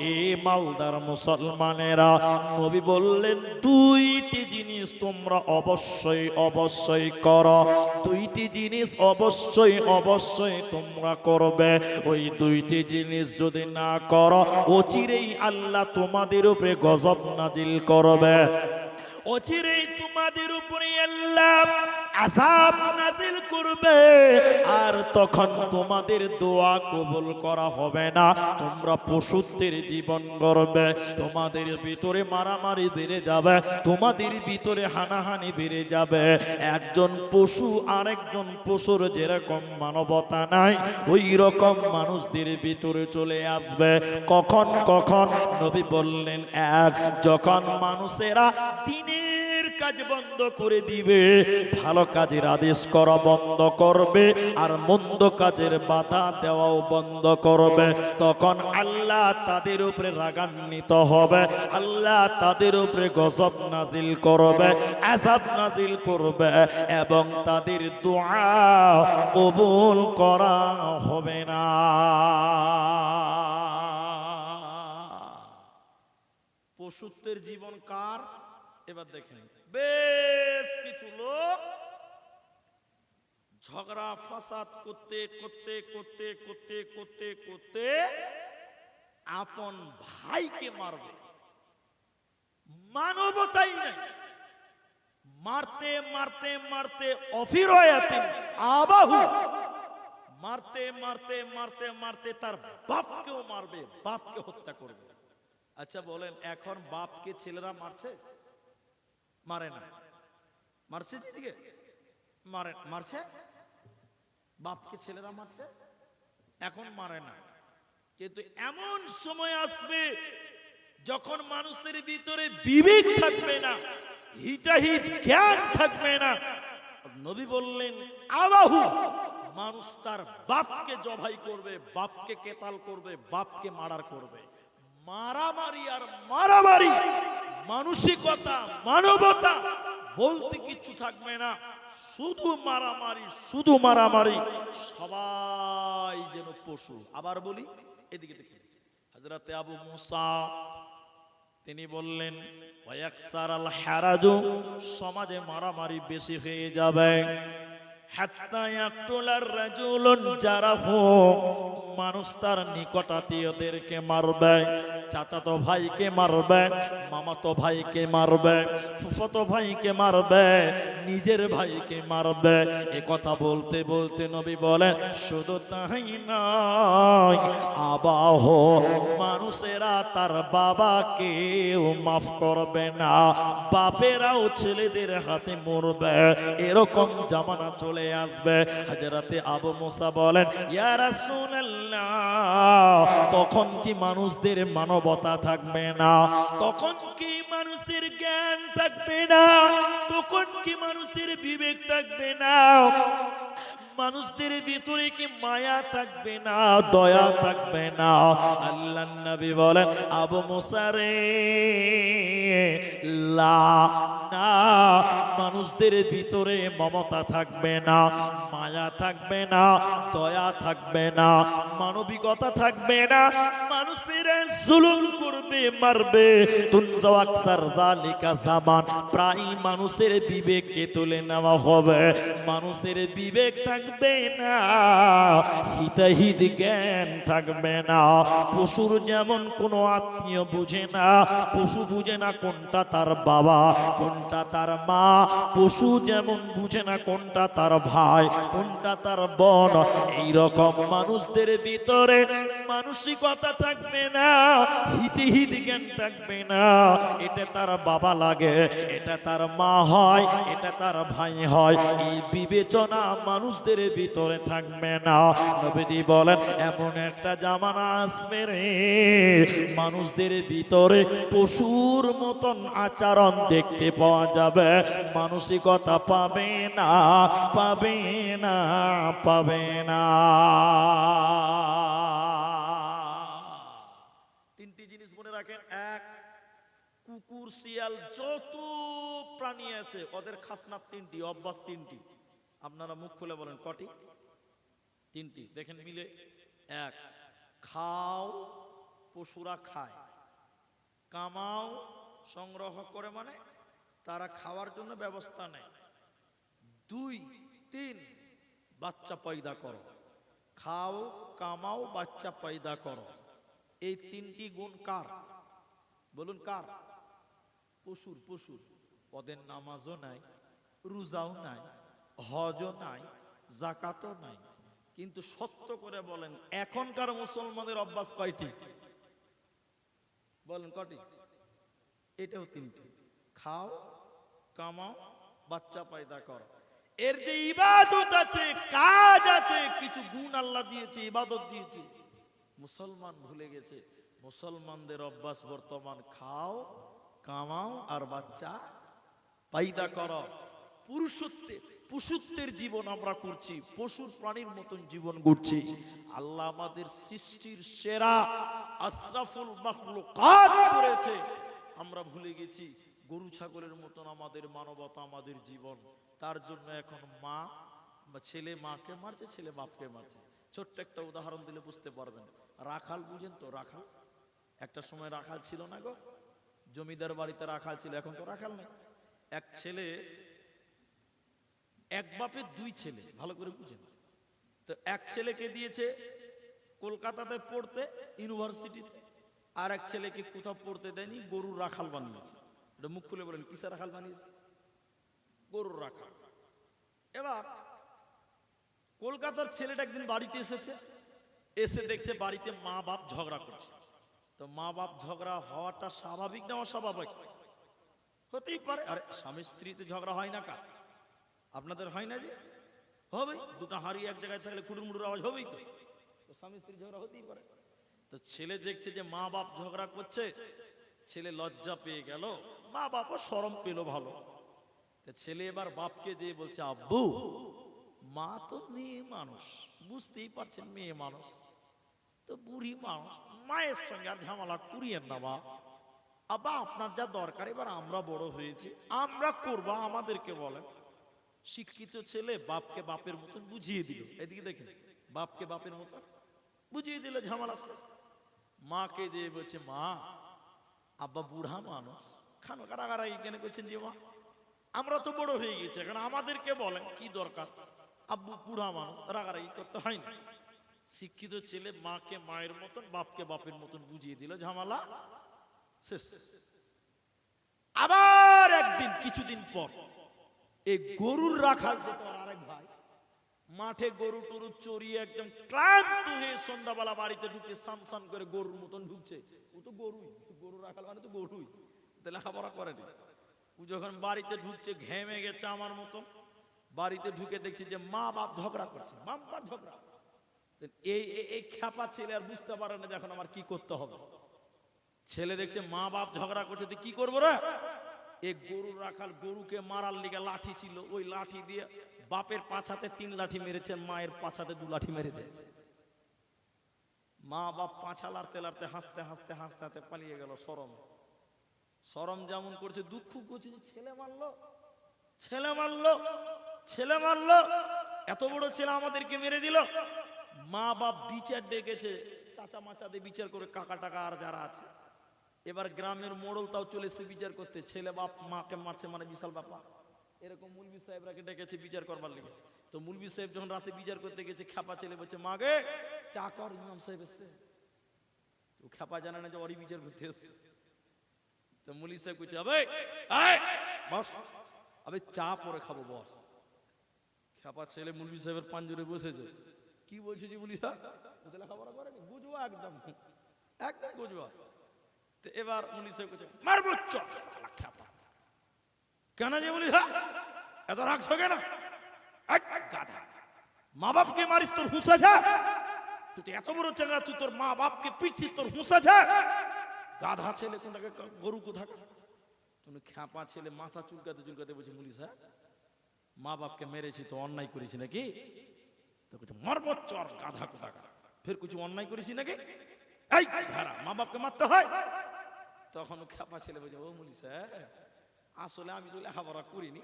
মালদার মুসলমানেরা, নবী বললেন দুইটি জিনিস তোমরা অবশ্যই অবশ্যই করো, দুইটি জিনিস অবশ্যই অবশ্যই তোমরা করবে। ওই দুইটি জিনিস যদি না করো, অচিরেই আল্লাহ তোমাদের উপরে গজব নাজিল করবে। অচিরেই তোমাদের উপরে আল্লাহ আযাব নাযিল করবে, আর তখন তোমাদের দোয়া কবুল করা হবে না। তোমরা পশুত্বের জীবন গড়বে, তোমাদের ভিতরে মারামারি বেড়ে যাবে, তোমাদের ভিতরে হানাহানি বেড়ে যাবে। একজন পশু আরেকজন পশুর যেরকম মানবতা নাই, ওই রকম মানুষদের ভিতরে চলে আসবে। কখন কখন নবী বললেন, এক যখন মানুষেরা দিনের কাজ বন্ধ করে দিবে, ভালো কাজের আদেশ করা বন্ধ করবে, আর মন্দ কাজের বাধা দেওয়াও বন্ধ করবে, তখন আল্লাহ তাদের উপরে রাগান্বিত হবে, আল্লাহ তাদের উপরে গজব নাজিল করবে, আযাব নাজিল করবে, এবং তাদের দোয়া কবুল করা হবে না। পশুত্বের জীবন কার? এবার দেখেন, বেশ কিছু লোক ঝগড়া ফাসাদ করতে করতে করতে করতে করতে করতে আপন ভাইকে মারবে, মানবতাই নাই। মারতে মারতে মারতে অফিরায়াতিন আবাহু, মারতে মারতে মারতে মারতে তার বাপকেও মারবে, বাপকে হত্যা করবে। আচ্ছা বলেন, এখন বাপকে ছেলেরা মারছে? মারে না। মারছে দিদিকে? মারছে? বাপকে ছেলেরা মারছে? এখন মারে না। কিন্তু এমন সময় আসবে যখন মানুষের ভিতরে বিবেক থাকবে না, হিতাহিত জ্ঞান থাকবে না। নবী বললেন আবাহু, মানুষ তার বাপকে জবাই করবে, বাপকে কেতাল করবে, বাপকে মার্ডার করবে। মারামারি আর মারামারি, মানসিকতা মানবতা বলতে কিছু থাকবে না, শুধু মারামারি, শুধু মারামারি। সবাই যেন পশু। আবার বলি, এদিকে দেখেন, হযরতে আবু মুসা তিনি বললেন ওয়ায়াকসার আল হারাজু, সমাজে মারামারি বেশি হয়ে যাবে। হাত্তা ইয়াকতুলার রাজুলুন জারাহু, মানুষ তার নিকট আত্মীয়দেরকে মারবে, চাচাতো ভাইকে মারবে, মামাতো ভাইকে মারবে, ফুফাতো ভাইকে মারবে, নিজের ভাইকে মারবে। এ কথা বলতে বলতে নবী বলেন, শুধু তাই নয়, আবাহ, মানুষেরা তার বাবাকেও মাফ করবে না, বাপেরাও ছেলেদের হাতে মরবে। এরকম জামানা চলে আসবে। হযরতে আবু মুসা বলেন, ইয়া রাসূলুল্লাহ, তখন কি মানুষদের মানবতা থাকবে না? তখন কি মানুষের জ্ঞান থাকবে না? তখন কি মানুষের বিবেক থাকবে না? মানুষদের ভিতরে কি মায়া থাকবে না, দয়া থাকবে না? আল্লাহর নবী বলেন, আবু মুসা রে, লা, না, মানুষদের ভিতরে মমতা থাকবে না, মায়া থাকবে না, দয়া থাকবে না, মানবিকতা থাকবে না। মানুষেরা জুলুম করবে, মারবে। তুনজা আকসার যালিকা জামান, প্রায় মানুষের বিবেককে তুলে নেওয়া হবে, মানুষের বিবেক থাকবে না, হিতাহিত জ্ঞান থাকবে না। পশুর যেমন কোনো আত্মীয় বুঝে না, পশু বুঝে না কোনটা তার বাবা, কোনটা তার মা, পশু যেমন বুঝে না কোনটা তার ভাই, কোনটা তার বোন, এইরকম মানুষদের ভিতরে মানসিকতা থাকবে না, হিতাহিত জ্ঞান থাকবে না। এটা তার বাবা লাগে, এটা তার মা হয়, এটা তার ভাই হয়, এই বিবেচনা মানুষদের ভিতরে থাকবে না। নবীজি বলেন, এমন একটা জামানা আসবে রে, মানুষদের ভিতরে পশুর মতন আচরণ দেখতে পাওয়া যাবে, মানসিকতা পাবে না, পাবে না, পাবে না। তিনটি জিনিস মনে রাখেন। এক, কুকুর, শিয়াল, যত প্রাণী আছে ওদের খাসনা তিনটি, অভ্যাস তিনটি। আপনারা মুখ খুলে বলেন কটি? তিনটি। দেখেন মিলে। এক, খাও, পশুরা খায়। কামাও, সংগ্রহ করে, মানে তারা খাওয়ার জন্য ব্যবস্থা নেয়। দুই, তিন, বাচ্চা পয়দা করো। খাও, কামাও, বাচ্চা পয়দা করো। এই তিনটি গুণ কার? বলুন কার? পশুর। পশুর। ওদের নামাজও নাই, রোজাও নাই, হজও নাই, জাকাতও নাই। কিন্তু সত্য করে বলেন, এখনকার মুসলমানের অভ্যাস কয়টি? বলেন কটি? এটাও তিনটি। খাও, কামাও, বাচ্চা পয়দা করো। এর যে ইবাদত আছে, কাজ আছে, কিছু গুণ আল্লাহ দিয়েছে, ইবাদত দিয়েছে, মুসলমান ভুলে গেছে। মুসলমানদের অভ্যাস বর্তমান খাও, কামাও আর বাচ্চা পয়দা করো। পশুত্বের জীবন আমরা করছি, পশুর প্রাণীর মতন জীবন করছি। আল্লাহ আমাদের সৃষ্টির সেরা আশরাফুল মাখলুকাত করেছে, আমরা ভুলে গেছি। গরু ছাগলের মতন আমাদের মানবতা, আমাদের জীবন। তার জন্য এখন মা বা ছেলে মাকে মারছে, ছেলে বাপকে মারছে। ছোট্ট একটা উদাহরণ দিলে বুঝতে পারবেন। রাখাল বুঝেন তো? রাখাল একটা সময় রাখাল ছিল না গো, জমিদার বাড়িতে রাখাল ছিল, এখন তো রাখাল নেই। এক ছেলে, এক বাপের দুই ছেলে, ভালো করে বুঝেন তো। এক ছেলেকে দিয়েছে কলকাতাতে পড়তে, ইউনিভার্সিটিতে, আর এক ছেলেকে কোথাও পড়তে দেয়নি, গরুর রাখাল বানিয়েছে। এটা মুখ খুলে বলেন, কিসের রাখাল বানিয়েছে? গরুর রাখাল। এবার কলকাতার ছেলেটা একদিন বাড়িতে এসেছে, এসে দেখছে বাড়িতে মা বাপ ঝগড়া করছে। তো মা বাপ ঝগড়া হওয়াটা স্বাভাবিক না অস্বাভাবিক? হতেই পারে। আরে স্বামী স্ত্রীতে ঝগড়া হয় না কার? আপনাদের হয় না যে? হবেই। দুটো হাড়ি এক জায়গায় থাকলে কুড়ুর মুড়ুর আওয়াজ হবেই তো। তো স্বামী স্ত্রী ঝগড়া হতেই পারে। তো ছেলে দেখছে যে মা বাপ ঝগড়া করছে, ছেলে লজ্জা পেয়ে গেল, মা বাপও শরম পেল ভালো। তো ছেলে এবার বাপকে যেয়ে বলছে, আব্বু, মা তো মেয়ে মানুষ, বুঝতেই পারছেন মেয়ে মানুষ তো, বুড়ি মানুষ, মায়ের সঙ্গে আর ঝামেলা করিয়েন না মা। আব্বা আপনার যা দরকার, এবার আমরা বড় হয়েছি, আমরা করবো, আমাদেরকে বলেন। শিক্ষিত ছেলে বাপকে বাপের মতন বুঝিয়ে দিল। এদিকে দেখেন, বাপকে বাপের মতন বুঝিয়ে দিল, ঝামেলা শেষ। মাকে যে বলছে, মা, আব্বা বুড়া মানুষ, খানো কারাগারা এখানে করছেন যে মা, আমরা তো বড় হয়ে গেছি, এখন আমাদেরকে বলেন কি দরকার। আব্বু বুড়া মানুষ, রাগারাগি করতে হয় না। শিক্ষিত ছেলে মাকে মায়ের মতন, বাপকে বাপের মতন বুঝিয়ে দিল, ঝামেলা শেষ। আবার একদিন কিছুদিন পর এই গরুর রাখাল আরেক ভাই মাঠে গরু টরু চড়িয়ে একদম ক্লান্ত হয়ে সন্ধ্যাবেলা বাড়িতে ঢুকছে, সান সান করে গরুর মতন ঢুকছে। ও তো গরুই, গরু রাখাল মানে তো গরুই, লেখাপড়া করেনি। ও যখন বাড়িতে ঢুকছে ঘেমে গেছে আমার মতন, বাড়িতে ঢুকে দেখছে যে মা বাপ ঝগড়া করছে, বাম্পার ঝগড়া। এই খ্যাপা ছেলে আর বুঝতে পারে না যে এখন আমার কি করতে হবে। ছেলে দেখছে মা বাপ ঝগড়া করছে, তো কি করবো রে? এই গরুর রাখাল গরুকে মারার লিগে লাঠি ছিল, ওই লাঠি দিয়ে বাপের পাছাতে 3 লাঠি মেরেছে, মায়ের পাছাতে 2 লাঠি মেরে দিয়েছে। মা বাপ পাছা লাড়তে লাড়তে হাসতে হাসতে হাসতে হাসতে পালিয়ে গেল। শরম যেমন করছে, দুঃখ করছে যে ছেলে মারলো, ছেলে মারলো, ছেলে মারলো, এত বড় ছেলে আমাদেরকে মেরে দিল। মা বাপ বিচার ডেকেছে, চাচা মাচাদের বিচার করে, কাকা টাকা আর যারা আছে। এবার গ্রামের মোড়ল তাও চলে এসে বিচার করতে, ছেলে বাপ মাকে মারছে মানে বিশাল ব্যাপার। এরকম মুলবি সাহেবরাকে ডেকেছে বিচার করবার লিগে। তো মুলবি সাহেব যখন রাতে বিচার করতে গেছে, খ্যাপা ছেলে বলছে, মা গে চা কর, ইমাম সাহেব এসছে। তো খ্যাপা জানে না যে ওরই বিচার করতে এসছে। তো মুলি সাহেব কইছে, আবে বস, আবে চা পরে খাবো বস। খ্যাপা ছেলে মুলবি সাহেবের পাঞ্জরে বসেছে। কি বলছে যে মুলি সাহেব? লেখাপড়া করেনি, বুঝবা একদম, একদম বুঝবা। তো এবার মুলি সাহেব কইছে, মারবো চপ শালা খ্যাপা। কেন যে মুলি সাহেব এত রাখছো কেন? গাধা, মা বাপকে মারিস, তোর হুঁশ আছে? তুই এত বড় চেঙ্গা, তুই তোর মা বাপকে পিটছিস, তোর হুঁশ আছে? গাধা ছেলে, কোনটাকে গরু কোথাকার। তুমি খ্যাপা ছেলে মাথা চুলকাতে চুলকাতে বলছে, মুলি সাহেব মা বাপকে মেরেছি তো অন্যায় করেছি নাকি? তো কিছু মারবো চর গাধা কোথাকার। ফের কিছু অন্যায় করেছি নাকি? এই ভাড়া মা বাপকে মারতে হয়? তখন খ্যাপা ছেলে বলছে, ও মুলি সাহেব আসলে আমি তো লেখাপড়া করিনি,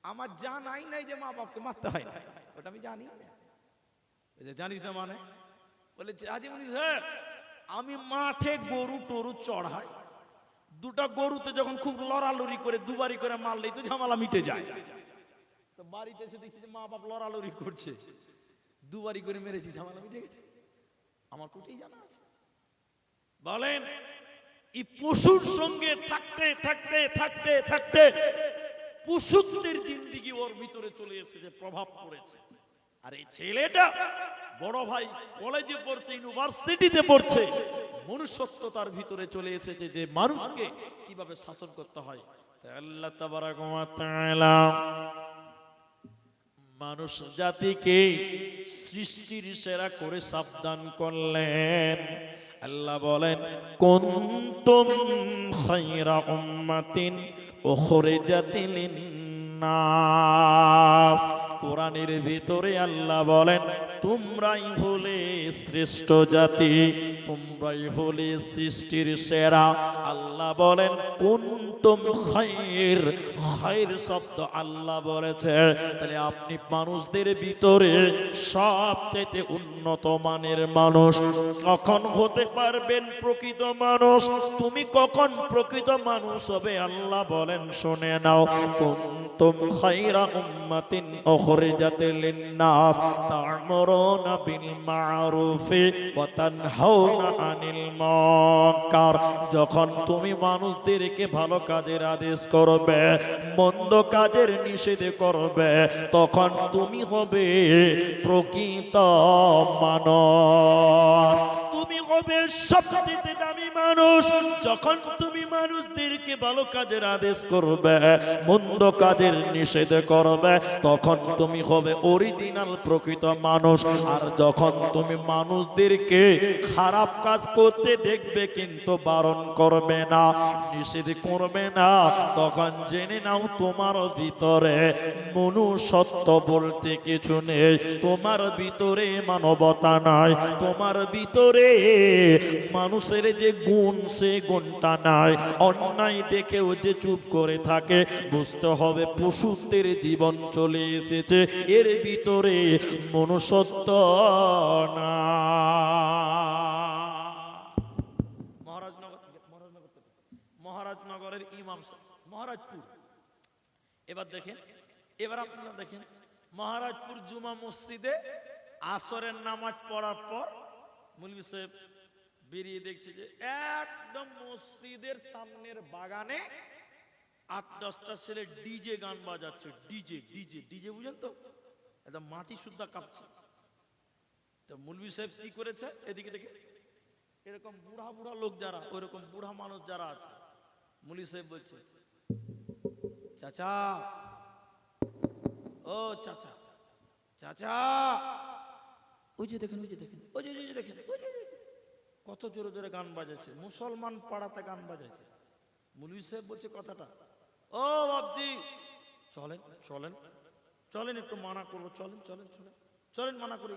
আমার জানাই নাই যে মা বাপকে মারতে হয় না, ওটা আমি জানি না। জানিস না মানে? বলে আজি মুলি সাহেব আমি মাঠে গরু টরু চড়াই, 2টা গরুতে যখন খুব লড়ালড়ি করে 2বারি করে মারলেই তো ঝামেলা মিটে যায়। তো বাড়িতে এসে দেখছি যে মা বাপ লড়ালড়ি করছে, 2বারি করে মেরেছি, ঝামেলা মিটে গেছে। আমার তো ওটাই জানা আছে। বলেন এই পশুর সঙ্গে থাকতে থাকতে থাকতে থাকতে পশুত্বের জিন্দিগি ওর ভিতরে চলে এসেছে, প্রভাব পড়েছে। আর এই ছেলেটা বড় ভাই কলেজে পড়ছে, ইউনিভার্সিটিতে পড়ছে, মনুষ্যত্ব তার ভিতরে চলে এসেছে যে মানুষকে কিভাবে শাসন করতে হয়। তাই আল্লাহ তাবারাক ওয়া তাআলা মানুষ জাতিকে সৃষ্টির সেরা করে সাবধান করলেন। আল্লাহ বলেন, কুনতুম খায়রা উম্মাতিন উখরিজাত লিন-নাস। কোরআনের ভিতরে আল্লাহ বলেন, তোমরাই হলে শ্রেষ্ঠ জাতি, তোমরাই হলে সৃষ্টির সেরা। আল্লাহ বলেন কুনতুম খায়র, খায়র শব্দ আল্লাহ বলেছে। তাহলে আপনি মানুষদের ভিতরে সবচেয়ে উন্নত মানের মানুষ কখন হতে পারবেন? প্রকৃত মানুষ। তুমি কখন প্রকৃত মানুষ হবে? আল্লাহ বলেন, শুনে নাও, কুনতুম খায়রা উম্মাতিন উখরিজাত লিন-নাস তা'মুরুনা বিল মা'রুফি ওয়া তানহাউনা আনিল মুনকার। যখন তুমি মানুষদেরকে ভালো কাজের আদেশ করবে, মন্দ কাজের নিষেধ করবে, তখন তুমি হবে প্রকৃত মানব। তুমি হবে সবচেয়ে দামি মানুষ যখন তুমি মানুষদেরকে ভালো কাজের আদেশ করবে, মন্দ কাজের নিষেধ করবে, তখন তুমি হবে অরিজিনাল প্রকৃত মানুষ। আর যখন তুমি মানুষদেরকে খারাপ কাজ করতে দেখবে কিন্তু বারণ করবে না, নিষেধ করবে না, তখন জেনে নাও তোমার ভিতরে মনুষ্যত্ব বলতে কিছু নেই, তোমার ভিতরে মানবতা নাই, তোমার ভিতরে মানুষের যে গুণ সে গুণটা নাই। অন্যায় দেখেও যে চুপ করে থাকে, বুঝতে হবে পশুত্বের জীবন চলে এসেছে, এর ভিতরে মনুষ্যত্ব না। মহারাজনগরের ইমাম মহারাজপুর। এবার দেখেন, এবার আপনারা দেখেন, মহারাজপুর জুমা মসজিদে আসরের নামাজ পড়ার পর মৌলভী সাহেব বেরিয়ে দেখছে যে একদম মসজিদের সামনের বাগানে 8-10টা ছেলে ডিজে গান বাজাচ্ছে। ডিজে ডিজে ডিজে বুঝেন তো, একদম মাটি সুদ্ধা কাঁপছে। তো মৌলভী সাহেব কি করেছে, এদিকে দেখে এরকম বুড়া বুড়া লোক যারা, ওইরকম বুড়া মানুষ যারা আছে, মৌলভী সাহেব বলছে, চাচা, ও চাচা, চাচা, ওই যে দেখেন, ওই যে দেখেন, ওই যে দেখেন, কত জোরে জোরে গান বাজাচ্ছে, মুসলমান পাড়াতে গান বাজাচ্ছে। মৌলভী সাহেব বলছে কথাটা, ও বাবজি, চলেন চলেন চলেন, একটু মানা করবো, চলেন চলেন চলেন চলেন, মানা করি।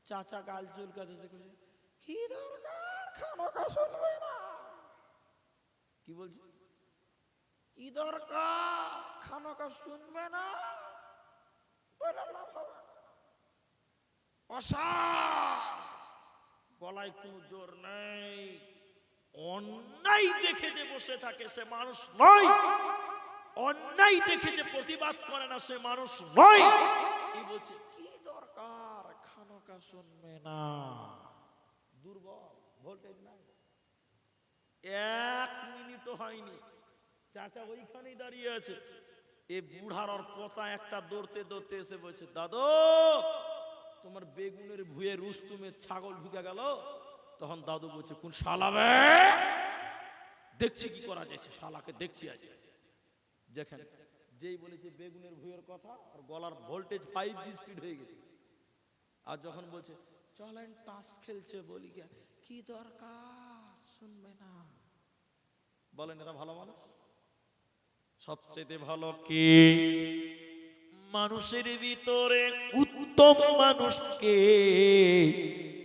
চাচা গাল চুলকাচ্ছে, কি দরকার খামোখা শুনবে না? কি বলছি, কি দরকার খামোখা শুনবে না? গলায় কোনো জোর নেই। অন্যায় দেখে যে বসে থাকে সে মানুষ নয়, অন্যায় দেখে যে প্রতিবাদ করে না সে মানুষ নয়। এই বলছে কি দরকার খানোকা শুনবে না? দুর্বল, ভোল্টেজ নাই। 1 মিনিটও হয়নি, চাচা ওইখানেই দাঁড়িয়ে আছে। এই বুড়ার ওর পোতা একটা দৌড়তে দৌড়তে এসে বলছে, দাদু তোমার বেগুনের ভুঁয়ে রুস্তুমে ছাগল ঢুকে গেল। তখন দাদু বলছে, কোন শালাবে? দেখছি কি করা যাচ্ছে, শালাকে দেখছি আজ। দেখেন, যেই বলেছে বেগুনের ভুঁয়ের কথা, আর গলার ভোল্টেজ 5G স্পিড হয়ে গেছে। আর যখন বলছে চলেন টাস খেলছে, বলি কি দরকার শুনবে না? বলেন এরা ভালো মানুষ? সবচেয়ে ভালো কি? মানুষের ভিতরে উত্তম মানুষকে,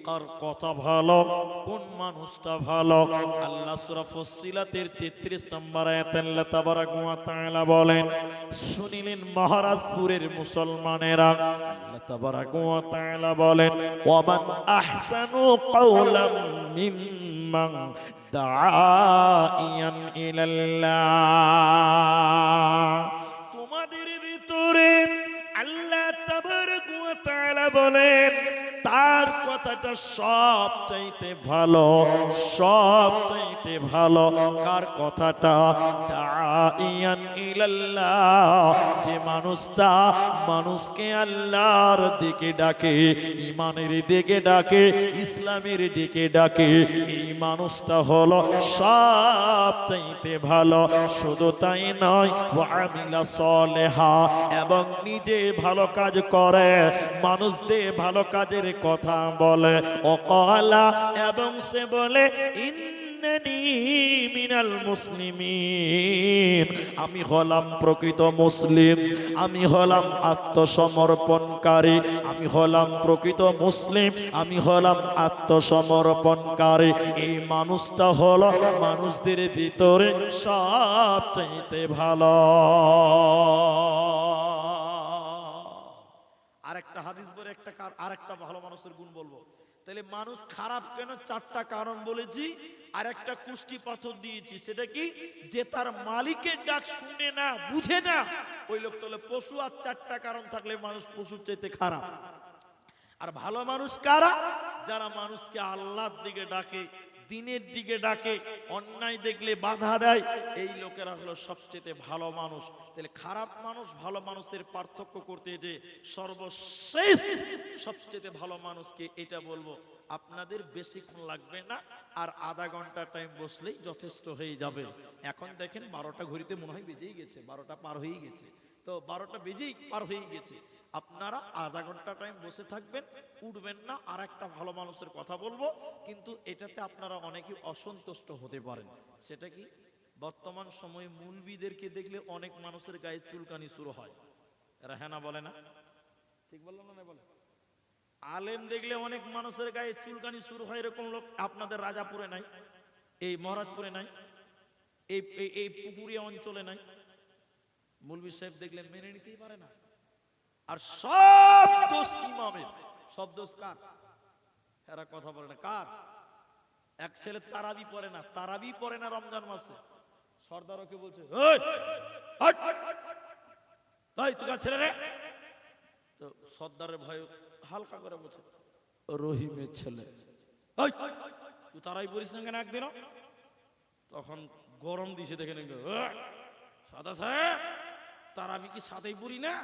কার কথা ভালো, কোন মানুষটা ভালো? আল্লাহ সূরা ফুসসিলাতের 33 নম্বর আয়াতে আল্লাহ তাবারাক ওয়া তাআলা বলেন, শুনিলেন মহারাজপুরের মুসলমানেরা, আল্লাহ তাবারাক ওয়া তাআলা বলেন, ওয়া মান আহসানু কাওলাম মিম্মান দাআ ইলাল্লাহ। তোমাদের ভিতরে আল্লাহ তাবারক ওয়া তাআলা বলেন তার কথাটা সব চাইতে ভালো, সব চাইতে ভালো। কার কথাটা? দাইয়ান ইলাল্লাহ, যে মানুষটা মানুষকে আল্লাহর দিকে ডাকে, ঈমানের দিকে ডাকে, ইসলামের দিকে ডাকে, এই মানুষটা হলো সব চাইতে ভালো। শুধু তাই নয়, ওয়া আমিলা সলেহা, এবং নিজে ভালো কাজ করে, মানুষদের ভালো কাজের কথা বলে। ওয়াকালা, এবং সে বলে ইন্নানি মিনাল মুসলিমিন, আমি হলাম প্রকৃত মুসলিম, আমি হলাম আত্মসমর্পণকারী, আমি হলাম প্রকৃত মুসলিম, আমি হলাম আত্মসমর্পণকারী। এই মানুষটা হলো মানুষদের ভিতরে সবচেয়ে ভালো। আরেকটা হাদিস বলে একটা আরেকটা ভালো মানুষের গুণ বলবো। তাহলে মানুষ খারাপ কেন? চারটা কারণ বলেছি, আর একটা কুষ্টি পাথর দিয়েছি। সেটা কি? যে তার মালিকের ডাক শুনে না, বুঝে না, ওই লোকটা হলো পশু। আর চারটা কারণ থাকলে মানুষ পশুর চাইতে খারাপ। আর ভালো মানুষ কারা? যারা মানুষকে আল্লাহর দিকে ডাকে, দিনের দিকে ডাকে, অন্যায় দেখলে বাধা দেয়, এই লোকেরা হলো সবচেয়ে ভালো মানুষ। তাহলে খারাপ মানুষ ভালো মানুষের পার্থক্য করতে যে সর্বশেষ সবচেয়ে ভালো মানুষকে, এটা বলবো। আপনাদের বেশিক্ষণ লাগবে না, আর আধা ঘন্টা টাইম বসলেই যথেষ্ট হয়ে যাবে। এখন দেখেন 12টা ঘড়িতে মনে হয় বেজেই গেছে, 12টা পার হয়ে গেছে। তো 12টা বেজেই পার হয়ে গেছে। আপনারা আধা ঘন্টা টাইম বসে থাকবেন, উঠবেন না। আর একটা ভালো মানুষের কথা বলবো, কিন্তু এটাতে আপনারা অনেকে অসন্তুষ্ট হতে পারেন। সেটা কি? বর্তমান সময়ে মুলবিদেরকে দেখলে অনেক মানুষের গায়ে চুলকানি শুরু হয়। এরা হ্যাঁ না বলে না? ঠিক বললাম না? বলে আলেম দেখলে অনেক মানুষের গায়ে চুলকানি শুরু হয়। এরকম লোক আপনাদের রাজাপুরে নাই, এই মহারাজপুরে নাই, এই পুকুরিয়া অঞ্চলে নাই। মুলবি সাহেব দেখলে মেনে নিতেই পারে না। আর সব দোষ ইমামের। সব দোষ কার? এরা কথা বলে না। কার? এক ছেলে তারাবি পড়ে না, তারাবি পড়ে না রমজান মাসে। সর্দার ওকে বলছে, ওই হট, ওই তুই কার ছেলে রে? তো সর্দারের ভয় হালকা করে বলছে, রহিমের ছেলে। ওই তুই তারাবি পড়িস না কেন একদিনও? তখন গরম দিছে দেখে নাকি, সাদা সাহেব তারাবি কি সাদাই পড়ি না?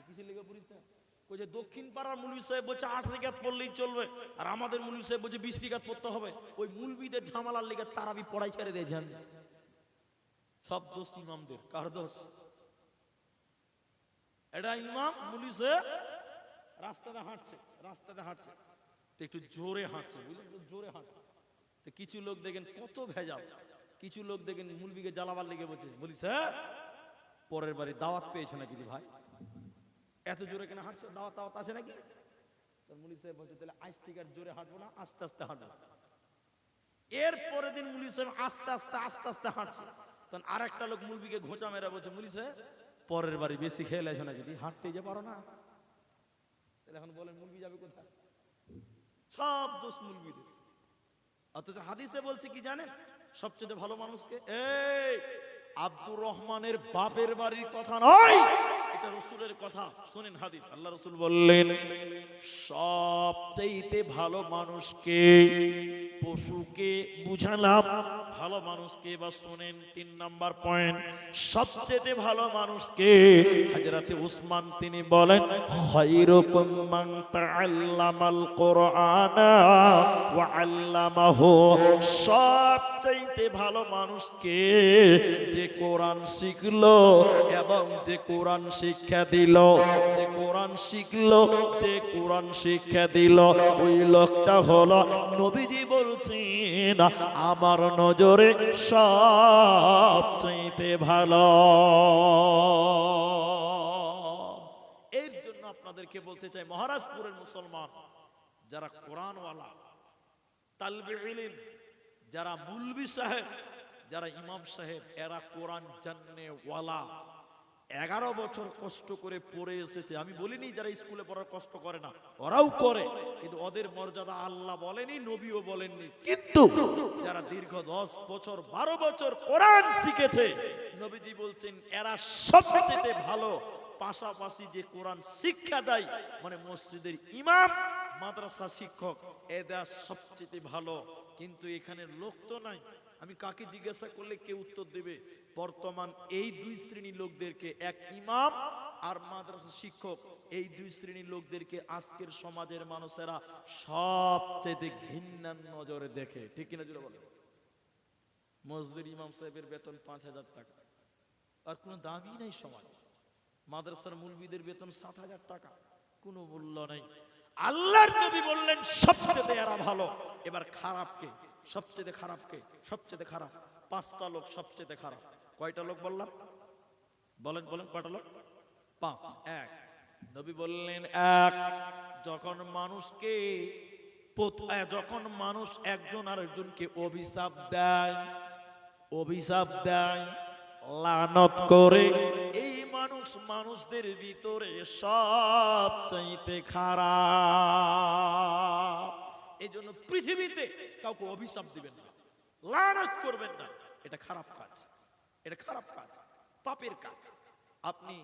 কিসের লেগে পড়িস না? ওই যে দক্ষিণ পাড়ার মুলবি সাহেব বলছে 8 রিকাত পড়লেই চলবে, আর আমাদের মুলবি সাহেব বলছে 20 রিকাত পড়তে হবে। ওই মুলবিদের ঝামেলার লেগে তারাবি পড়াই ছেড়ে দিয়েছেন। সব দোষ ইমামদের। কার দোষ? এটা ইমাম মুলবি সাহেব রাস্তাতে হাঁটছে, তো একটু জোরে হাঁটছে, বুঝলেন তো, জোরে হাঁটছে। তো কিছু লোক দেখেন কত ভেজাল, কিছু লোক দেখেন মুলবিকে জ্বালাবার লেগে বলছে, বলিস হ্যাঁ পরের বাড়ি দাওয়াত পেয়েছো নাকি রে ভাই, এত জোরে কেন হাঁটছো? দাওয়াত দাওয়াত আছে নাকি? মুলি সাহেব বলছে, তাহলে আজ থেকে আর জোরে হাঁটবো না, আস্তে আস্তে হাঁটবো। এর পরের দিন মুলি সাহেব আস্তে আস্তে হাঁটছে। তখন আর একটা লোক মুলবিকে ঘোঁচা মেরা বলছে, মুলি সাহেব পরের বাড়ি বেশি খেয়ে লেছো নাকি, হাঁটতেই যে পারো না। তাহলে এখন বলেন মুলবি যাবে কোথায়? সব দোষ মুলবিদের। অথচ হাদিসে বলছে কি জানেন? সবচেয়ে ভালো মানুষকে, এই আব্দুর রহমানের বাপের বাড়ির কথা নয়, এটা রাসূলের কথা। শুনেন হাদিস, আল্লাহ রাসূল বললেন সবচাইতে ভালো মানুষকে, পশুকে বুঝালাম, ভালো মানুষকে। এবার শুনেন 3 নাম্বার পয়েন্ট, সবচেয়ে ভালো মানুষকে। হযরতে উসমান তিনি বলেন, খায়রুকুম মান তাআল্লামাল কুরআনা ওয়া আল্লামাহু, সবচাইতে ভালো মানুষকে যে কোরআন শিখলো এবং যে কোরআন শিক্ষা দিল, যে কোরআন শিখলো, যে কোরআন শিক্ষা দিল, ওই লোকটা হলো নবীজি বলছেন আমার নজরে সবচাইতে ভালো। এর জন্য আপনাদেরকে বলতে চাই, মহারাজপুরের মুসলমান যারা কোরআনওয়ালা, তালবে ইলম, যারা মুলবি সাহেব, যারা ইমাম সাহেব, এরা কোরআন জানে ওয়ালা। 11 বছর কষ্ট করে পড়ে এসেছে। আমি বলিনি যারা স্কুলে পড়ার কষ্ট করে না, ওরাও করে, কিন্তু ওদের মর্যাদা আল্লাহ বলেনি, নবীও বলেননি। কিন্তু যারা দীর্ঘ 10 বছর 12 বছর কোরআন শিখেছে, নবীজি বলছেন এরা সবচেয়ে ভালো। পাশাপাশি যে কোরআন শিক্ষা দেয়, মানে মসজিদের ইমাম, মাদ্রাসা শিক্ষক, এদের সবচেয়ে ভালো। কিন্তু এখানে লোক তো নাই। আমি কাকে জিজ্ঞাসা করলে কে উত্তর দেবে? বর্তমান এই দুই শ্রেণীর লোকদেরকে, এক ইমাম আর মাদ্রাসা শিক্ষক, এই দুই শ্রেণীর লোকদেরকে আজকের সমাজের মানুষেরা সবচেয়ে ঘৃণার নজরে দেখে। ঠিক কিনা জোরে বলে? মসজিদের ইমাম সাহেবের বেতন 5,000 টাকা, আর কোনো দামই নাই সমাজে। মাদ্রাসার মুলবিদের বেতন 7,000 টাকা, কোনো মূল্য নাই। আল্লাহর নবী বললেন সবচেয়ে এরা ভালো। এবার খারাপকে, সবচেয়ে খারাপকে, সবচেয়ে খারাপ 5টা লোক সবচেয়ে খারাপ। কয়টা লোক বললাম? বলেন বলেন, কয়টা লোক? 5। এক, নবী বললেন এক, যখন মানুষ একজন আরেকজনকে অভিশাপ দেয়, লানত করে, এই মানুষদের ভিতরে সবচাইতে খারাপ। এই জন্য পৃথিবীতে কাউকে অভিশাপ দিবেন না, লানত করবেন না। এটা খারাপ কাজ, এটা খারাপ কাজ, পাপের কাজ। আপনি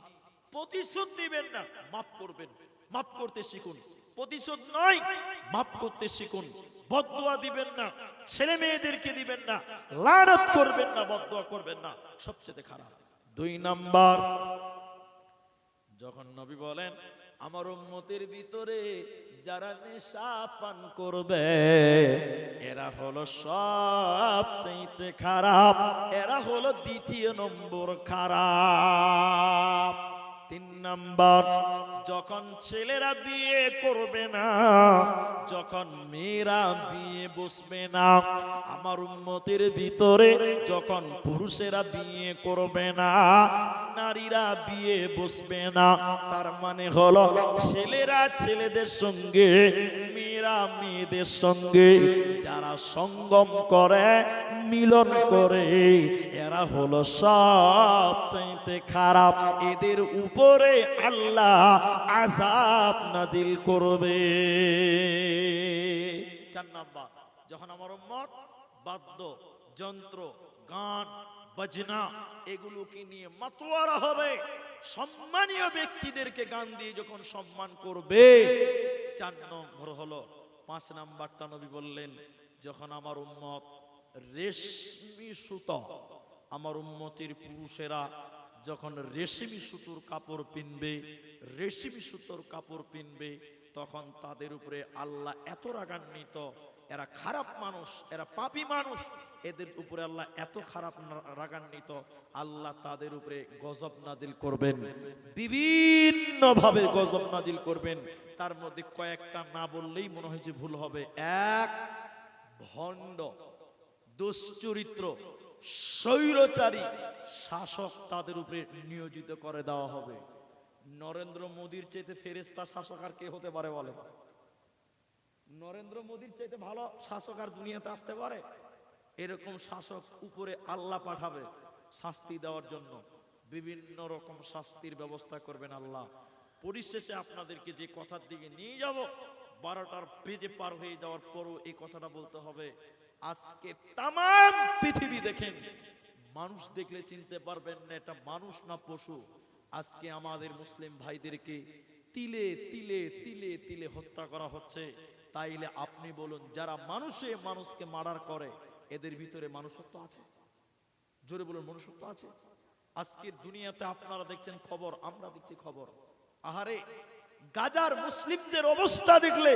প্রতিশোধ দিবেন না, মাফ করবেন, মাফ করতে শিখুন। প্রতিশোধ নয়, মাফ করতে শিখুন। বদদুয়া দিবেন না, ছেলে মেয়েদেরকে দিবেন না, লানত করবেন না, বদদুয়া করবেন না, সবচেয়ে খারাপ। 2 নাম্বার, যখন নবী বলেন আমার উম্মতের ভিতরে যারা নেশা পান করবে এরা হলো সবচেয়ে খারাপ, এরা হলো 2 নম্বর খারাপ। 3 নাম্বার, যখন ছেলেরা বিয়ে করবে না, যখন মেয়েরা বিয়ে বসবে না, আমার উম্মতের ভিতরে যখন পুরুষেরা বিয়ে করবে না, নারীরা বিয়ে বসবে না, তার মানে হলো ছেলেরা ছেলেদের সঙ্গে, মেয়েরা মেয়েদের সঙ্গে যারা সঙ্গম করে, মিলন করে, এরা হলো সবচাইতে খারাপ। এদের উপরে আল্লাহ আযাব নাজিল করবে। 4 নাম্বার, যখন আমার উম্মত বাদ্য যন্ত্র, গান বাজনা এগুলোকে নিয়ে মাতোয়ারা হবে, সম্মানীয় ব্যক্তিদেরকে গান দিয়ে যখন সম্মান করবে। 4 নম্বর হলো, 5 নাম্বারটা নবী বললেন যখন আমার উম্মত রেশমি সুতো, আমার উম্মতের পুরুষেরা যখন রেশমি সুতোর কাপড় পিনবে, রেশমি সুতোর কাপড় পিনবে, তখন তাদের উপরে আল্লাহ এত রাগান্বিত, এরা খারাপ মানুষ, এরা পাপী মানুষ, এদের উপরে আল্লাহ এত খারাপ রাগান্বিত, আল্লাহ তাদের উপরে গজব নাজিল করবেন, বিভিন্ন ভাবে গজব নাজিল করবেন। তার মধ্যে কয়েকটা না বললেই মনে হয় যে ভুল হবে। 1, ভণ্ড, দুশ্চরিত্র, স্বৈরচারী শাসক তাদের উপরে নিয়োজিত করে দেওয়া হবে। নরেন্দ্র মোদীর চাইতে ফেরেশতা শাসক আর কে হতে পারে বলে? নরেন্দ্র মোদীর চাইতে ভালো শাসক আর দুনিয়াতে আসতে পারে? এরকম শাসক উপরে আল্লাহ পাঠাবে শাস্তি দেওয়ার জন্য, বিভিন্ন রকম শাস্তির ব্যবস্থা করবেন আল্লাহ। পরিশেষে আপনাদেরকে যে কথার দিকে নিয়ে যাব, 12টার বেজে পার হয়ে যাওয়ার পরও এই কথাটা বলতে হবে। আজকে তাম পৃথিবী দেখেন, মানুষ দেখলে চিনতে পারবেন না এটা মানুষ না পশু। আজকে আমাদের মুসলিম ভাইদেরকে তিলে তিলে তিলে তিলে হত্যা করা হচ্ছে। তাইলে আপনি বলুন, যারা মানুষে মানুষকে মার্ডার করে এদের ভিতরে মনুষ্যত্ব আছে? জোরে বলুন, মনুষ্যত্ব আছে? আজকের দুনিয়াতে আপনারা দেখছেন খবর, আমরা দেখছি খবর। আহারে, গাজার মুসলিমদের অবস্থা দেখলে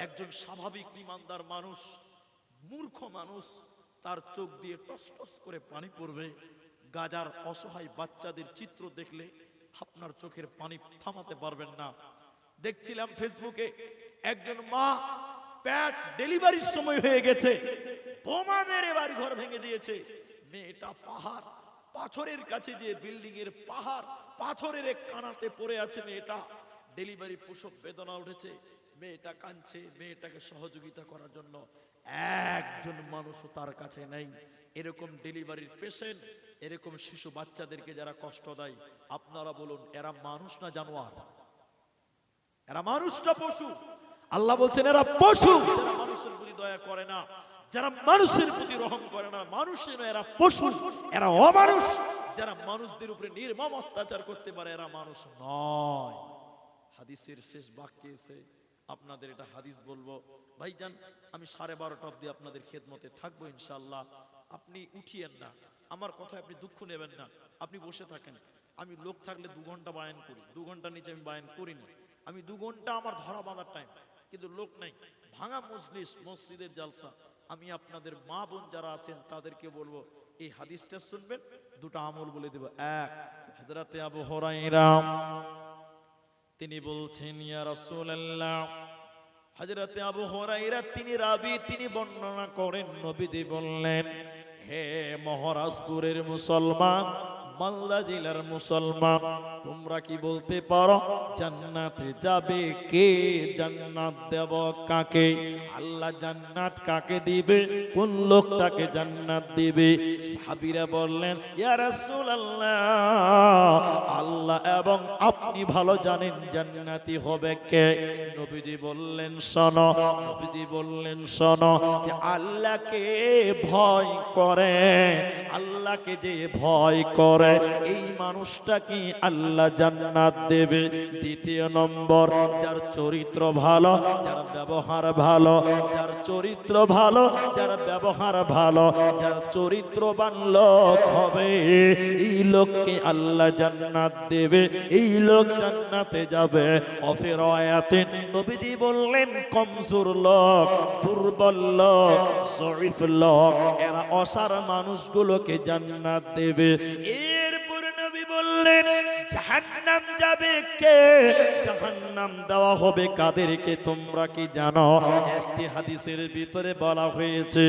একজন স্বাভাবিক ইমানদার মানুষ, মূর্খ মানুষ, তার চোখ দিয়ে টস টস করে পানি পড়বে। গাজার অসহায় বাচ্চাদের চিত্র দেখলে আপনার চোখের পানি থামাতে পারবেন না। দেখছিলাম ফেসবুকে একজন মা প্যাট ডেলিভারির সময় হয়ে গেছে, বোমা মেরে বাড়ি ঘর ভেঙে দিয়েছে। মেয়েটা পাহাড় পাথরের কাছে যে বিল্ডিং এর পাহাড় পাথরের এক কানাতে পড়ে আছে। মেয়েটা ডেলিভারি প্রসব বেদনা উঠেছে, মেয়েটা কাঁদছে। মেয়েটাকে সহযোগিতা করার জন্য একজন মানুষও তার কাছে নেই। এরকম ডেলিভারির পেশেন্ট, এরকম শিশু বাচ্চাদেরকে যারা কষ্ট দেয়, আপনারা বলুন এরা মানুষ না জানোয়ার? এরা মানুষ না পশু? আল্লাহ বলছেন এরা পশু। যারা মানুষের প্রতি দয়া করে না, যারা মানুষের প্রতি রহম করে না, মানুষের এরা পশু, এরা অমানুষ। যারা মানুষদের উপরে নির্মম অত্যাচার করতে পারে এরা মানুষ নয়। হাদিসের শেষ বাক্যে এসে আপনাদের এটা হাদিস বলবো ভাইজান, আমি 12:30 অবধি আপনাদের খেদমতে থাকবো ইনশাআল্লাহ। আপনি উঠিয়েন না, আমার কথায় আপনি দুঃখ নেবেন না, আপনি বসে থাকেন। আমি লোক থাকলে 2 ঘন্টা বায়ান করি, 2 ঘন্টার নিচে আমি বায়ান করি না। আমি 2 ঘন্টা আমার ধরা বাঁধার টাইম, কিন্তু লোক নাই, ভাঙা মজলিস, মসজিদের জালসা। আমি আপনাদের মা বোন যারা আছেন তাদেরকে বলবো এই হাদিসটা শুনবেন, 2টা আমল বলে দেব। এক, হযরতে আবু হুরায়রা তিনি বলছেন, ইয়া রাসূলুল্লাহ, হযরতে আবু হুরায়রা তিনি রাবী, তিনি বর্ণনা করেন, নবীজি বললেন, হে মহারাজপুরের মুসলমান, মালদা জেলার মুসলমান, তোমরা কি বলতে পারো জান্নাতে যাবে কে? জান্নাত দেব কাকে? আল্লাহ জান্নাত কাকে দিবে? কোন লোকটাকে জান্নাত দিবে? সাহাবীরা বললেন, ইয়া রাসূলুল্লাহ, আল্লাহ এবং আপনি ভালো জানেন জান্নাতি হবে কে। নবীজি বললেন শোনো, নবীজি বললেন শোনো, যে আল্লাহকে ভয় করে, আল্লাহকে যে ভয় করে এই মানুষটা কি আল্লাহ জান্নাত দেবে। দ্বিতীয় নম্বর, যার চরিত্র ভালো, যার ব্যবহার ভালো, যার চরিত্র ভালো, যার ব্যবহার ভালো, যার চরিত্রবান লোক হবে এই লোককে আল্লাহ জান্নাত দেবে, এই লোক জান্নাতে যাবে। অফের আয়াতে নবীজি বললেন কমজোর লোক, দুর্বল লোক, জয়ীফ লোক, এরা অসার মানুষগুলোকে জান্নাত দেবে। এরপর নবী বললেন জাহান্নাম যাবে কে? জাহান্নাম দেওয়া হবে কাদেরকে তোমরা কি জানো? একটি হাদিসের ভিতরে বলা হয়েছে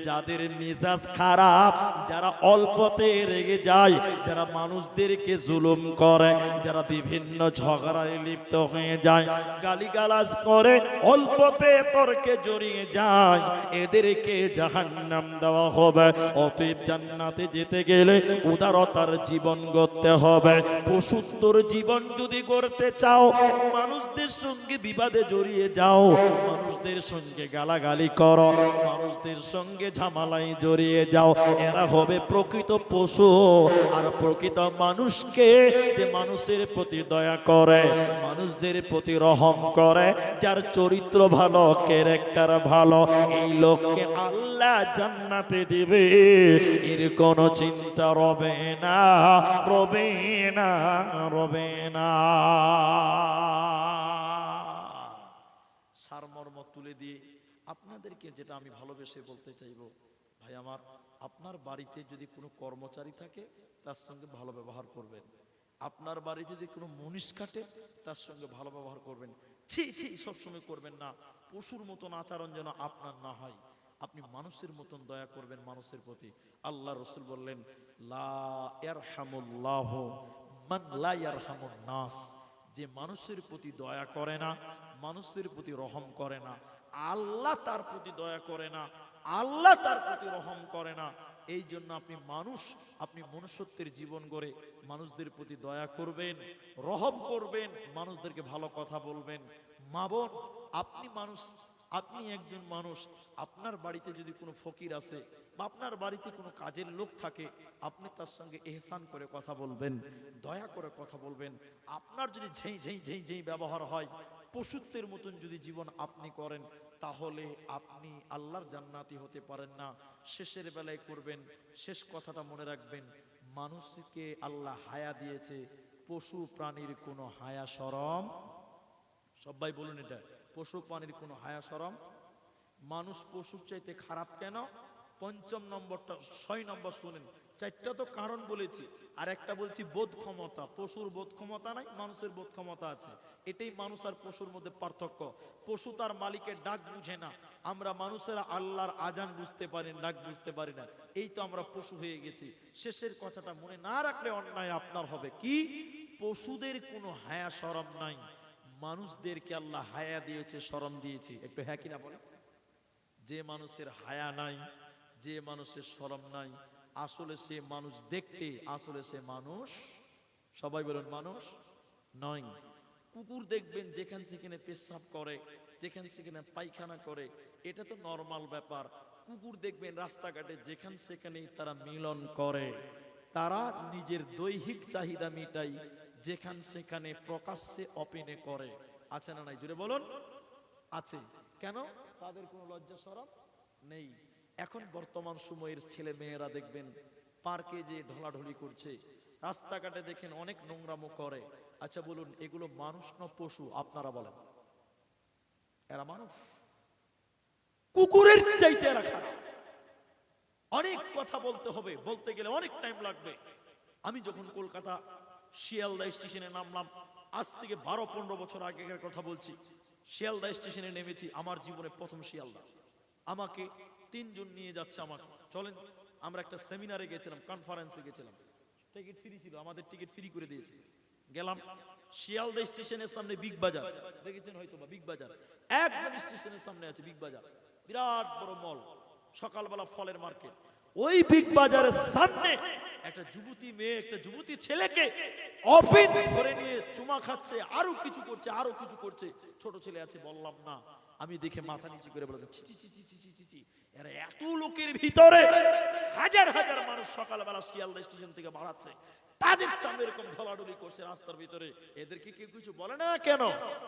যাদের মেজাজ খারাপ, যারা অল্পতে রেগে যায়, যারা মানুষদেরকে জুলুম করে, যারা বিভিন্ন ঝগড়ায় লিপ্ত হয়ে যায়, গালিগালাজ করে, অল্পতে তর্কে জড়িয়ে যায়, এদেরকে জাহান্নাম দেওয়া হবে। অতএব জান্নাতে যেতে গেলে উদারতার জীবন গড়তে হবে। পশুত্বর জীবন যদি গড়তে চাও, মানুষদের সঙ্গে বিবাদে জড়িয়ে যাও, মানুষদের সঙ্গে গালাগালি করো, মানুষদের সঙ্গে ঝামেলায় জড়িয়ে যাও, এরা হবে প্রকৃত পশু। আর প্রকৃত মানুষকে, যে মানুষের প্রতি দয়া করে, মানুষদের প্রতি রহম করে, যার চরিত্র ভালো, ক্যারেক্টার ভালো, এই লোককে আল্লাহ জান্নাতে দিবে। এর কোনো চিন্তা রবে না, রবে না, রবে না। সারমর্ম তুলে দিয়ে আপনাদেরকে যেটা আমি ভালোবেসে বলতে চাইবো, ভাই আমার, আপনার বাড়িতে যদি কোনো কর্মচারী থাকে তার সঙ্গে ভালো ব্যবহার করবেন। আপনার বাড়িতে যদি কোনো মুনিশ কাটে তার সঙ্গে ভালো ব্যবহার করবেন। ছি ছি সবসময় করবেন না, পশুর মতন আচরণ যেন আপনার না হয়। আপনি মানুষের মতন দয়া করবেন মানুষের প্রতি। আল্লাহ রসুল বললেন লা ইয়ারহামুল্লাহু মান লা ইয়ারহামুন নাস, যে মানুষের প্রতি দয়া করে না, মানুষের প্রতি রহম করে না, আল্লাহ তার প্রতি দয়া করে না, আল্লাহ তার প্রতি রহম করে না। এই জন্য আপনি মনুষ্যত্বের জীবন গড়ে মানুষদের প্রতি দয়া করবেন, রহম করবেন, মানুষদেরকে ভালো কথা বলবেন। মা বোন, আপনি একজন মানুষ, আপনার বাড়িতে যদি কোনো ফকির আছে বা আপনার বাড়িতে কোনো কাজের লোক থাকে, আপনি তার সঙ্গে এহসান করে কথা বলবেন, দয়া করে কথা বলবেন। আপনার যদি ঝেই ব্যবহার হয়, পশুত্বের মতন যদি জীবন আপনি করেন, তাহলে আপনি আল্লাহর জান্নাতি হতে পারেন না। শেষের বেলায় করবেন, শেষ কথাটা মনে রাখবেন, মানুষকে আল্লাহ হায়া দিয়েছে, পশু প্রাণীর কোনো হায়া শরম, সবাই বলুন এটা, পশু প্রাণীর কোনো হায়া শরম। মানুষ পশুর চাইতে খারাপ কেন? 5 নম্বরটা, 6 নম্বর শুনেন। 4টা তো কারণ বলেছি, আর একটা বলছি বোধ ক্ষমতা। পশুর বোধ ক্ষমতা নাই, মানুষের বোধ ক্ষমতা আছে। এটাই মানুষ আর পশুর মধ্যে পার্থক্য। পশু তার মালিকের ডাক বুঝে না, আমরা মানুষেরা আল্লাহর আজান বুঝতে পারি, ডাক বুঝতে পারি না। এই তো আমরা পশু হয়ে গেছি। শেষের কথাটা মনে না রাখলে অন্যায় আপনার হবে। কি? পশুদের কোনো হায়া শরম নাই, মানুষদেরকে আল্লাহ হায়া দিয়েছে, শরম দিয়েছে। একটু হ্যাঁ কিনা বলে? যে মানুষের হায়া নাই, যে মানুষের শরম নাই, আসলে সে মানুষ দেখতে, আসলে সে মানুষ, সবাই বলুন মানুষ নয়। কুকুর দেখবেন যেখানে সেখানে পেশাব করে, যেখানে সেখানে পায়খানা করে, এটা তো নরমাল ব্যাপার। কুকুর দেখবেন রাস্তাঘাটে যেখানে সেখানেই তারা মিলন করে। তারা নিজের দৈহিক চাহিদা মিটাই যেখান সেখানে প্রকাশ্যে ওপেনে করে। আছে না নাই জুড়ে বলুন? আছে। কেন? তাদের কোনো লজ্জা শরম নেই। এখন বর্তমান সময়ের ছেলে মেয়েরা দেখবেন পার্কে যে ঢলাঢলি করছে, রাস্তাঘাটে দেখেন অনেক নোংরামো করে। আচ্ছা বলুন, এগুলো মানুষ না পশু? আপনারা বলেন। এরা মানুষ? কুকুরের চাইতে এরা খারাপ। অনেক কথা বলতে হবে, বলতে গেলে অনেক টাইম লাগবে। আমি যখন কলকাতা শিয়ালদা স্টেশনে নামলাম, আজ থেকে 12-15 বছর আগেকার কথা বলছি, শিয়ালদা স্টেশনে নেমেছি, আমার জীবনে প্রথম শিয়ালদা। আমাকে 3 জন নিয়ে যাচ্ছে, আমাকে চলেন, আমরা একটা সেমিনারে গেছিলাম, কনফারেন্সে গেছিলাম, টিকিট ফ্রি ছিল, আমাদের টিকিট ফ্রি করে দিয়েছে। গেলাম শিয়ালদা স্টেশনের সামনে বিগ বাজার, দেখেছেন হয়তো বা, বিগ বাজার একদম স্টেশনের সামনে আছে বিগ বাজার, বিরাট বড় মল, সকালবেলা ফলের মার্কেট। ওই বিগ বাজারের সামনে একটা যুবতী মেয়ে একটা যুবতী ছেলেকে অফিন ধরে নিয়ে চুমা খাচ্ছে, আরো কিছু করছে, আরো কিছু করছে। ছোট ছেলে আছে, বললাম না, আমি দেখে মাথা নিচু করে বললাম, ছি ছি ছি ছি ছি ছি ছি, এরা এত লোকের ভিতরে হাজার হাজার মানুষ সকালবেলা শিয়ালদা স্টেশন থেকে বাড়াচ্ছে, তাদের সামনে এরকম ঢলাঢলি করছে রাস্তার ভিতরে, এদেরকে কেউ কিছু বলে না কেন?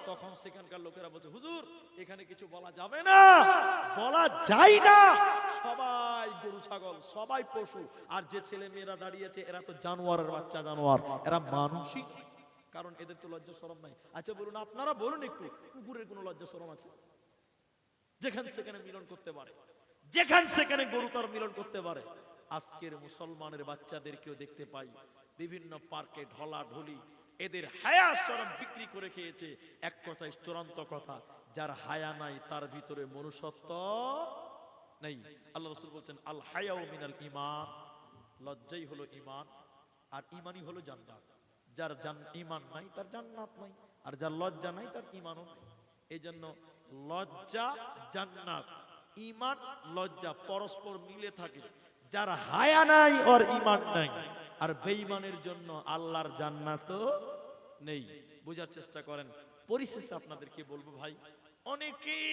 তখন সেখানকার লোকেরা বলছে, হুজুর এখানে কিছু বলা যাবে না, বলা যায় না, সবাই গরু ছাগল, সবাই পশু, আর যে ছেলে মেয়েরা দাঁড়িয়েছে এরা তো জানোয়ারের বাচ্চা, জানোয়ার, এরা মানুষই, কারণ এদের তো লজ্জা শরম নাই। আচ্ছা বলুন, আপনারা বলুন একটু, কুকুরের কোনো লজ্জা শরম আছে? যেখান সেখানে মিলন করতে পারে, যেখান সেখানে গরু তার মিলন করতে পারে। আজকের মুসলমানের বাচ্চাদেরকেও দেখতে পাই বিভিন্ন পার্কে ঢলাঢলি, এদের হায়া শরম বিক্রি করে খেয়েছে। এক কথায় চূড়ান্ত কথা, যার হায়া নাই তার ভিতরে মনুষ্যত্ব নেই। আল্লাহ রাসূল বলছেন, আল হায়াউ মিনাল ঈমান, লজ্জাই হলো ঈমান, আর ঈমানই হলো জান্নাত। যার ঈমান নাই তার জান্নাত নাই, আর যার লজ্জা নাই তার ঈমানও নাই। এই জন্য লজ্জা জান্নাত, ঈমান লজ্জা পরস্পর মিলে থাকে। যার হায়া নাই ওর ঈমান নাই, আর বেঈমানের জন্য আল্লাহর জান্নাতও নেই। বোঝার চেষ্টা করেন। পরিশেষে আপনাদেরকে বলবো ভাই, অনেকেই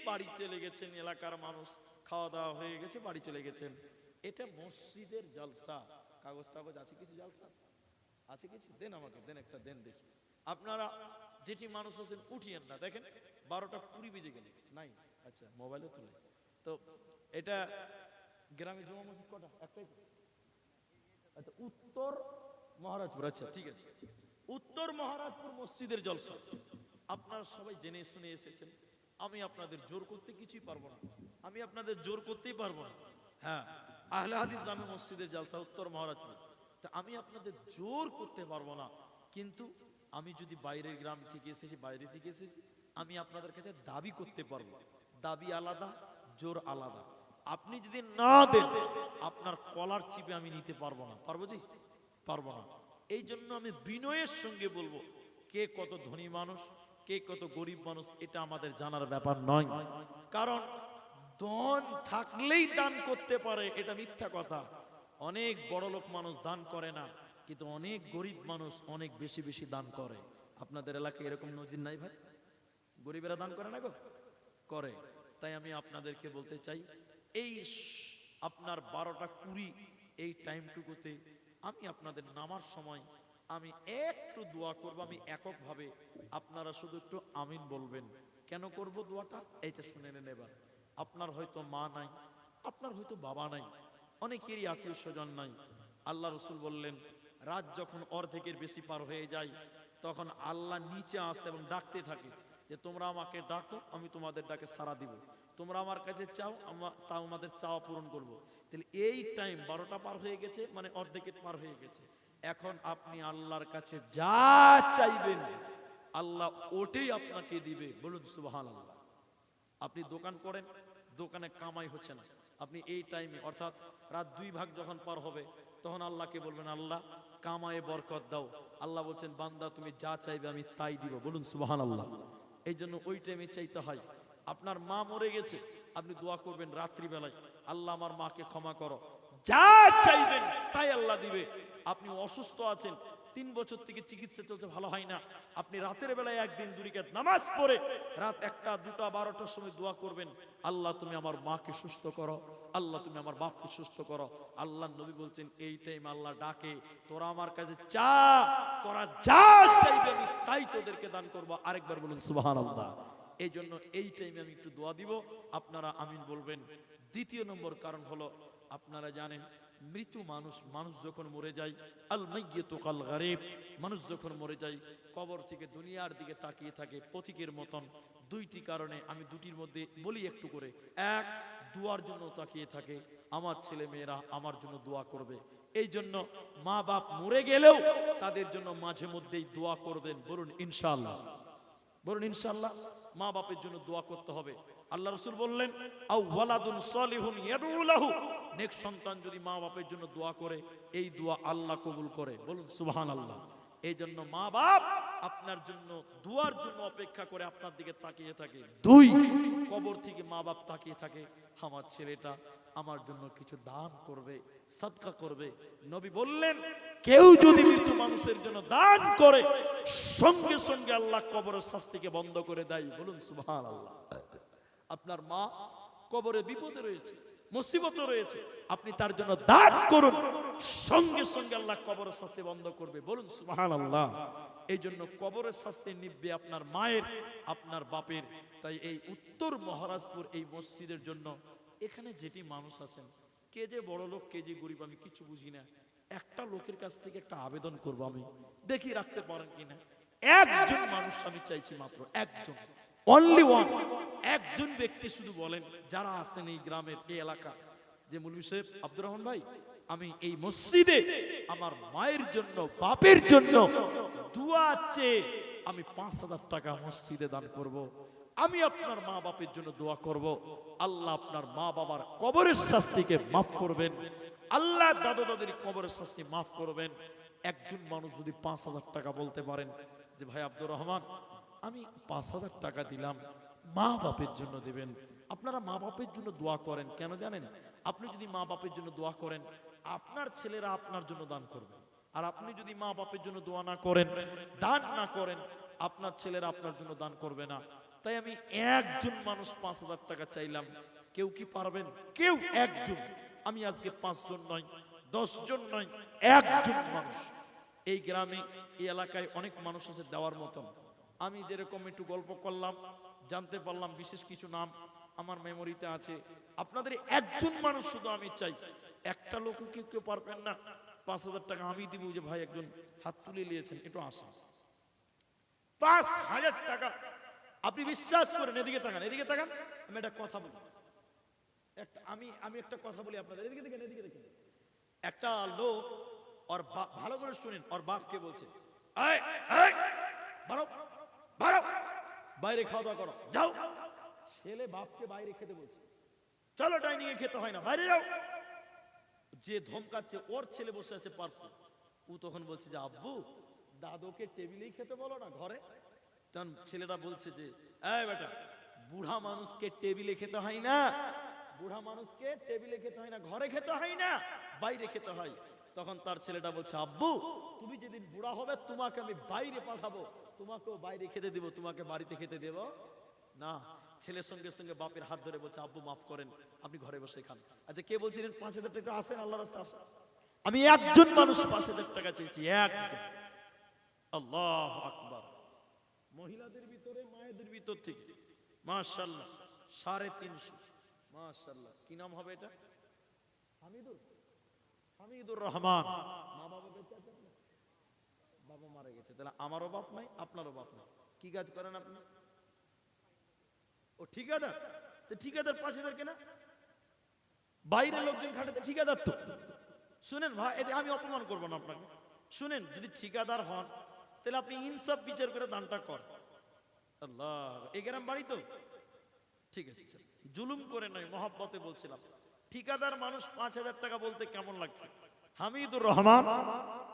বাড়ি চলে গেছেন, এলাকার মানুষ খাওয়া দাওয়া হয়ে গেছে, বাড়ি চলে গেছেন। এটা মসজিদের জলসা। কাগজ টাগজ আছে কিছু? জলসা আছে কিছু? দেন আমাকে, দেন একটা, দেন দেখি। আপনারা যেটি মানুষ আছেন উঠিয়েন না, দেখেন 12টা 20 বেজে গেল, নাই। আচ্ছা মোবাইলে তুলে তো, এটা গ্রামে জমা মসজিদ কটা? একটাই তো? আচ্ছা, উত্তর মহারাজপুর, আচ্ছা ঠিক আছে, উত্তর মহারাজপুর মসজিদের জলসা। আপনারা সবাই জেনে শুনে এসেছেন, আমি আপনাদের জোর করতে কিছুই পারবো না, আমি আপনাদের জোর করতেই পারবো না। হ্যাঁ, আহলে হাদিস জামে মসজিদের জলসা উত্তর মহারাজপুর, তা আমি আপনাদের জোর করতে পারবো না। কিন্তু আমি যদি বাইরের গ্রাম থেকে এসেছি, বাইরে থেকে এসেছি, আমি আপনাদের কাছে দাবি করতে পারবো। দাবি আলাদা, জোর আলাদা। আপনি যদি না দেন, আপনার কলার চিপে আমি নিতে পারবো না। পারবো জি? পারবো না। এই জন্য আমি বিনয়ের সঙ্গে বলবো, কে কত ধনী মানুষ, কে কত গরিব মানুষ, এটা আমাদের জানার ব্যাপার নয়। কারণ ধন থাকলেই দান করতে পারে, এটা মিথ্যা কথা। অনেক বড় লোক মানুষ দান করে না, কিন্তু অনেক গরিব মানুষ অনেক বেশি বেশি দান করে। আপনাদের এলাকায় এরকম নজির নাই ভাই? গরিবেরা দান করে না গো? করে। তাই আমি আপনাদেরকে বলতে চাই, এই আপনার 12টা 20 এই টাইমটুকুতে আমি আপনাদের নামার সময় আমি একটু দোয়া করব, আমি এককভাবে, আপনারা শুধু একটু আমিন বলবেন। কেন করব দোয়াটা? এইটা শুনে নেন এবার। আপনার হয়তো মা নাই, আপনার হয়তো বাবা নাই, অনেকেরই আত্মীয় স্বজন নাই। আল্লাহ রসুল বললেন, রাত যখন অর্ধেকের বেশি পার হয়ে যায়, তখন আল্লাহ নিচে আসে এবং ডাকতে থাকে যে তোমরা আমাকে ডাকো, আমি তোমাদের ডাকে সাড়া দিব, তোমরা আমার কাছে চাও, তাও আমাদের চাওয়া পূরণ করব। তাহলে এই টাইম 12টা পার হয়ে গেছে, মানে অর্ধেকের পার হয়ে গেছে। এখন আপনি আল্লাহর কাছে যা চাইবেন আল্লাহ ওটাই আপনাকে দিবে। বলুন সুবহানাল্লাহ। আপনি দোকান করেন, দোকানে কামাই হচ্ছে না, আপনি এই টাইমে অর্থাৎ রাত 2 ভাগ যখন পার হবে, তখন আল্লাহকে বলবেন, আল্লাহ কামায়ে বরকত দাও। আল্লাহ বলছেন, বান্দা তুমি যা চাইবে আমি তাই দিব। বলুন সুবহানাল্লাহ। এই জন্য ওই টাইমে চাইতে হয়। আপনার মা মরে গেছে, আপনি দোয়া করবেন রাত্রিবেলায়, আল্লাহ আমার মাকে ক্ষমা করো, যা চাইবেন তাই আল্লাহ দিবে। আপনি অসুস্থ আছেন, 3 বছর থেকে চিকিৎসা চলছে, ভালো হয় না। আপনি রাতের বেলায় একদিন 2 রাকাত নামাজ পড়ে রাত 1টা 2টা 12টার সময় দোয়া করবেন, আল্লাহ তুমি আমার মাকে সুস্থ করো, আল্লাহ তুমি আমার বাপকে সুস্থ করো। আল্লাহ নবী বলছেন এই টাইম আল্লাহ ডাকে, তোরা আমার কাছে চা, তোরা যা চাইবে আমি তাই তোদেরকে দান করব। আরেকবার বলুন সুবহানাল্লাহ। এই জন্য এই টাইমে আমি একটু দোয়া দিব, আপনারা আমিন বলবেন। দ্বিতীয় নম্বর কারণ হলো, আপনারা জানেন মৃত মানুষ যখন মরে যায়, আল মাইয়িতু কাল গারিব, মানুষ যখন মরে যায় কবর থেকে দুনিয়ার দিকে তাকিয়ে থাকে পথিকের মতন। 2টি কারণে, আমি 2টির মধ্যে বলি একটু করে। এক, দোয়ার জন্য তাকিয়ে থাকে, আমার ছেলে মেয়েরা আমার জন্য দোয়া করবে। এই জন্য মা বাপ মরে গেলেও তাদের জন্য মাঝে মধ্যেই দোয়া করবেন। বলুন ইনশাআল্লাহ, বলুন ইনশাআল্লাহ। মা বাপের জন্য দোয়া করতে হবে। আল্লাহ রাসূল বললেন, আও ওয়ালাদুন সলিহুন ইয়াদউ লাহু, নেক সন্তান যদি মা বাপের জন্য দোয়া করে, এই দোয়া আল্লাহ কবুল করে। বলুন সুবহানাল্লাহ। এই জন্য মা বাপ আপনার জন্য দোয়ার জন্য অপেক্ষা করে, আপনার দিকে তাকিয়ে থাকে। 2, কবর থেকে মা বাপ তাকিয়ে থাকে, আমার ছেলেটা আমার জন্য কিছু দান করবে, সাদকা করবে। নবী বললেন, কেউ যদি মৃত মানুষের জন্য দান করে, সঙ্গে সঙ্গে আল্লাহ কবরের শাস্তিকে বন্ধ করে দেয়। বলুন সুবহানাল্লাহ। আপনার মা কবরে বিপদে রয়েছে, মুসিবতে রয়েছে, আপনি তার জন্য দান করুন, সঙ্গে সঙ্গে আল্লাহ কবরের শাস্তি বন্ধ করবে। বলুন সুবহানাল্লাহ। এই জন্য কবরের শাস্তি নিবে আপনার মায়ের, আপনার বাপের। তাই এই উত্তর মহারাজপুর এই মসজিদের জন্য, এখানে যেটি মানুষ আছেন, কে যে বড় লোক কে যে গরিব আমি কিছু বুঝি না, একটা লোকের কাছ থেকে একটা আবেদন করব, আমি দেখি রাখতে পারেন কিনা। একজন মানুষ আমি চাইছি, মাত্র একজন, অনলি ওয়ান, একজন ব্যক্তি শুধু বলেন, যারা আছেন এই গ্রামের এই এলাকা, যে মৌলভী সাহেব আব্দুর রহমান ভাই, আমি এই মসজিদে আমার মায়ের জন্য বাপের জন্য দোয়া চেয়ে আমি 5,000 টাকা মসজিদে দান করব। আমি আপনার মা বাপের জন্য দোয়া করব, আল্লাহ আপনার মা বাবার কবরের শাস্তিকে মাফ করবেন, আল্লাহ দাদু দাদির কবরের শাস্তি মাফ করবেন। একজন মানুষ যদি 5,000 টাকা বলতে পারেন, যে ভাই আব্দুর রহমান আমি 5,000 টাকা দিলাম, মা বাপের জন্য দেবেন। আপনারা মা বাপের জন্য দোয়া করেন কেন জানেন? আপনি যদি মা বাপের জন্য দোয়া করেন, আপনার ছেলেরা আপনার জন্য দান করবে। আর আপনি যদি মা বাপের জন্য দোয়া না করেন, দান না করেন, আপনার ছেলেরা আপনার জন্য দান করবে না। তাই আমি একজন মানুষ 5,000 টাকা চাইলাম, কেউ কি পারবেন? কেউ একজন। আমি আজকে 5 জন নয়, 10 জন নয়, একজন মানুষ। এই গ্রামে এই এলাকায় অনেক মানুষ আছে দেওয়ার মতন। আমি যেরকম একটু গল্প করলাম, জানতে পারলাম বিশেষ কিছু নাম আমার মেমোরিতে আছে। আপনাদের একজন মানুষ শুধু আমি চাই, একটা লোক কেউ পারবেন না, 5,000 টাকা আমি দিব। যে ভাই একজন হাত তুলে নিয়েছেন, একটু আসুন। 5,000 টাকা আপনি বিশ্বাস করেন, এদিকে তাকান, এদিকে তাকান, আমি একটা কথা বলি, আমি একটা কথা বলি আপনাদের, এদিকে দেখেন, এদিকে দেখেন। একটা লোক, ওর ভালো করে শুনেন, ওর বাপকে বলছে, এই এই বাড়ো বাড়ো, বাইরে খাওয়া দাওয়া করো, যাও। ছেলে বাপকে বাইরে খেতে বলছে, চলো ডাইনিং এ খেতে হয় না, বাইরে যাও। যে ধমকাচ্ছে, ওর ছেলে বসে আছে পার্শ্বে, ও তখন বলছে যে আব্বু দাদুকে টেবিলেই খেতে বলো না, ঘরে। তখন ছেলেটা বলছে যে এই বেটা, বুড়া মানুষকে টেবিলে খেতে হয় না, বুড়া মানুষকে টেবিলে খেতে হয় না, ঘরে খেতে হয় না, বাইরে খেতে হয়। তখন তার ছেলেটা বলছে, আব্বু তুমি যেদিন বুড়া হবে তোমাকে আমি বাইরে পাঠাবো, তোমাকেও বাইরে খেতে দেব, তোমাকে বাড়িতে খেতে দেব না। ছেলের সঙ্গে সঙ্গে বাপের হাত ধরে বলছে, আব্বু মাফ করেন, আপনি ঘরে বসে খান। আচ্ছা কে বলছিলেন 5,000 টাকা আসেন আল্লাহর রাস্তায় আসেন? আমি একজন মানুষ 5,000 টাকা চেয়েছি, একজন। আল্লাহু আকবার। মহিলাদের ভিতরে, মায়েদের ভিতর থেকে মাশাআল্লাহ 350, মাশাআল্লাহ। কি নাম হবে এটা? হামিদুর রহমান। মা বাবা বেঁচে আছে আপনার? বাবা মারা গেছে, তাহলে আমারও বাপ নাই, আপনারও বাপ নাই। কি কাজ করেন আপনি? ও ঠিকাদার। তো ঠিকাদার 5,000 কেনা? বাইরে লোকজন খাটাতে ঠিকাদার তো। শুনেন ভাই, এতে আমি অপমান করব না আপনাকে। শুনেন, যদি ঠিকাদার হন তাহলে আপনি ইনসাফ বিচার করে দানটা কর। আল্লাহ, এই গ্রাম বাড়ি তো ঠিক আছে, জুলুম করে নয়, মহব্বতে বলছিলাম। ঠিকাদার মানুষ 5,000 টাকা বলতে কেমন লাগছে? হামিদুর রহমান,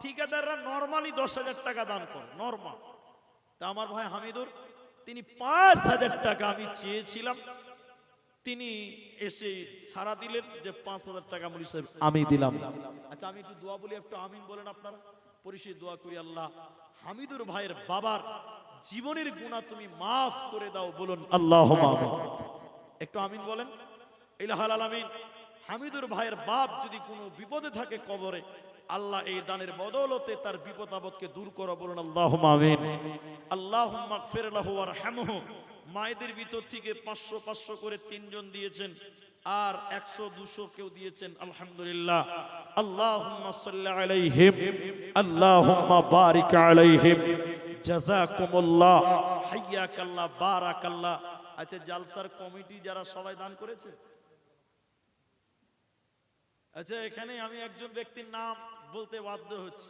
ঠিকাদাররা নরমালি 10,000 টাকা দান করে, নরমাল। তা আমার ভাই হামিদুর, তিনি 5,000 টাকা আমি চেয়েছিলাম, তিনি এসে সারা দিলেন যে 5,000 টাকা মৌলভী সাহেব আমি দিলাম। আচ্ছা আমি একটু দোয়া বলি, একটু আমিন বলেন আপনারা। পরিশেষে দোয়া করি আল্লাহ হামিদুর ভাইয়ের বাবার জীবনের গুনাহ তুমি মাফ করে দাও, বলুন আল্লাহুম্মা আমিন। একটু আমিন বলেন। ইলাহাল আলামিন, হামিদুর ভাইয়ের বাপ যদি কোনো বিপদে থাকে কবরে, আল্লাহ এই দানের বদৌলতে তার বিপদ আপদকে দূর করো, বলুন আল্লাহুম্মা আমিন। আল্লাহুম্মা গফির লাহু ওয়ারহামহু। মায়েদের ভিতর থেকে 500 500 করে 3 জন দিয়েছেন, আর 100 200 কেউ দিয়েছেন, আলহামদুলিল্লাহ। আল্লাহুম্মা সাল্লি আলাইহিম, আল্লাহুম্মা বারিক আলাইহিম, জাযাকুমুল্লাহ, হাইয়াকাল্লাহ, বারাকাল্লাহ। আচ্ছা, জালসার কমিটি যারা সবাই দান করেছে, আচ্ছা এখানে আমি একজন ব্যক্তির নাম বলতে বাধ্য হচ্ছি,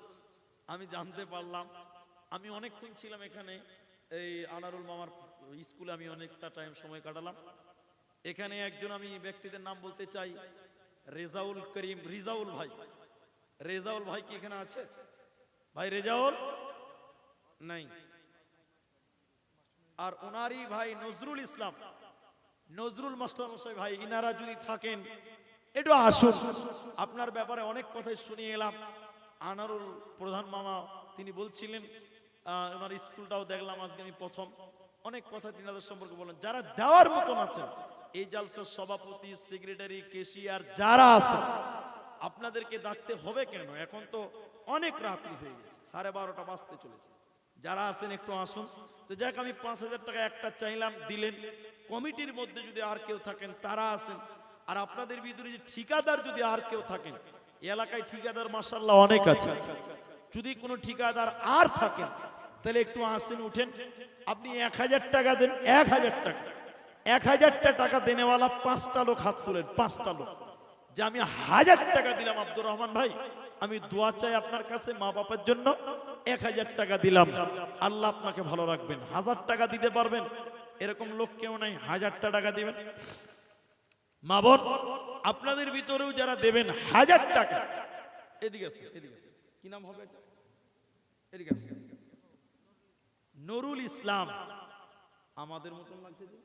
আমি জানতে পারলাম। আমি অনেকক্ষণ ছিলাম এখানে, এই আনারুল মামার স্কুলে আমি অনেকটা টাইম সময় কাটালাম। এখানে একজন আমি ব্যক্তিদের নাম বলতে চাই, রেজাউল করিম, রিজাউল ভাই। রেজাউল ভাই কি এখানে আছে? ভাই রেজাউল নাই। আর ওনারই ভাই নজরুল ইসলাম, নজরুল মাস্টার মশাই ভাই, ইনারা যদি থাকেন একটু আসুন। আপনার ব্যাপারে অনেক কথাই শুনিয়ে এলাম। আনারুল প্রধান মামা তিনি বলছিলেন, ওনার স্কুলটাও দেখলাম আজকে আমি প্রথম। অনেক কথা তিনাদের সম্পর্কে বলেন। যারা দেওয়ার মতন আছেন, এই জালসার সভাপতি, সেক্রেটারি, কেশিয়ার যারা আছে, আপনাদেরকে ডাকতে হবে কেন? এখন তো অনেক রাত্রি হয়ে গেছে, 12:30 বাজতে চলেছে। যারা আছেন একটু আসুন। তো যাক, আমি 5,000 টাকা একটা চাইলাম, দিলেন। কমিটির মধ্যে যদি আর কেউ থাকেন তারা আছেন, আর আপনাদের ভিতরে যে ঠিকাদার যদি আর কেউ থাকেন, এলাকায় ঠিকাদার মাশাআল্লাহ অনেক আছে, যদি কোনো ঠিকাদার আর থাকেন তাহলে একটু আসেন, উঠেন। আপনি 1000 টাকা দেন, 1000 টাকা, 1000 টাকা দেনেওয়ালা 5টা লোক হাত তুলেন, 5টা লোক, যে আমি 1000 টাকা দিলাম আব্দুর রহমান ভাই, আমি দোয়া চাই আপনার কাছে মা বাবার জন্য, 1000 টাকা দিলাম, আল্লাহ আপনাকে ভালো রাখবেন। 1000 টাকা দিতে পারবেন এরকম লোক কেউ নাই? 1000 টাকা দিবেন। মা বোন, আপনাদের ভিতরেও যারা দেবেন 1000 টাকা, এদিকে আছে, এদিকে আছে, কি নাম হবে এটা? এদিকে আছে, নুরুল ইসলাম। আমাদের মতন লাগছে যে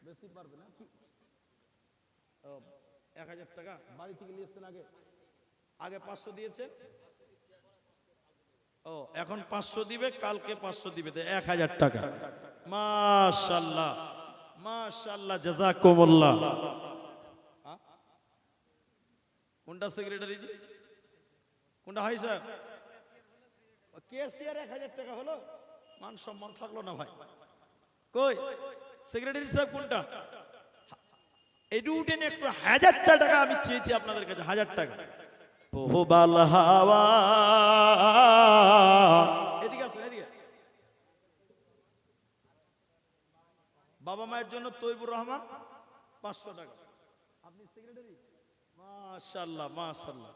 বেশি পারবে না কি? 1000 টাকা বাড়ি থেকে নিয়েছেন, আগে আগে 500 দিয়েছেন। ও, এখন 500 দিবে, কালকে 500 দিবে, 1000 টাকা। মাশাআল্লাহ, মাশাআল্লাহ, জাযাকুমুল্লাহ। কোনটা সেক্রেটারি জি? কোনটা হাই স্যার? কেসিআর 1000 টাকা হলো, মান সম্মান থাকলো না ভাই। কই সেক্রেটারি সাহেব কোনটা? এটু উঠেন একটু। 1000 টাকা আমি চেয়েছি আপনাদের কাছে, 1000 টাকা। বহুবাল হাওয়া, এদিকে আসুন, এদিকে। বাবা মায়ের জন্য তৈবুর রহমান 500 টাকা। আপনি সেক্রেটারি? মাশাআল্লাহ, মাশাআল্লাহ।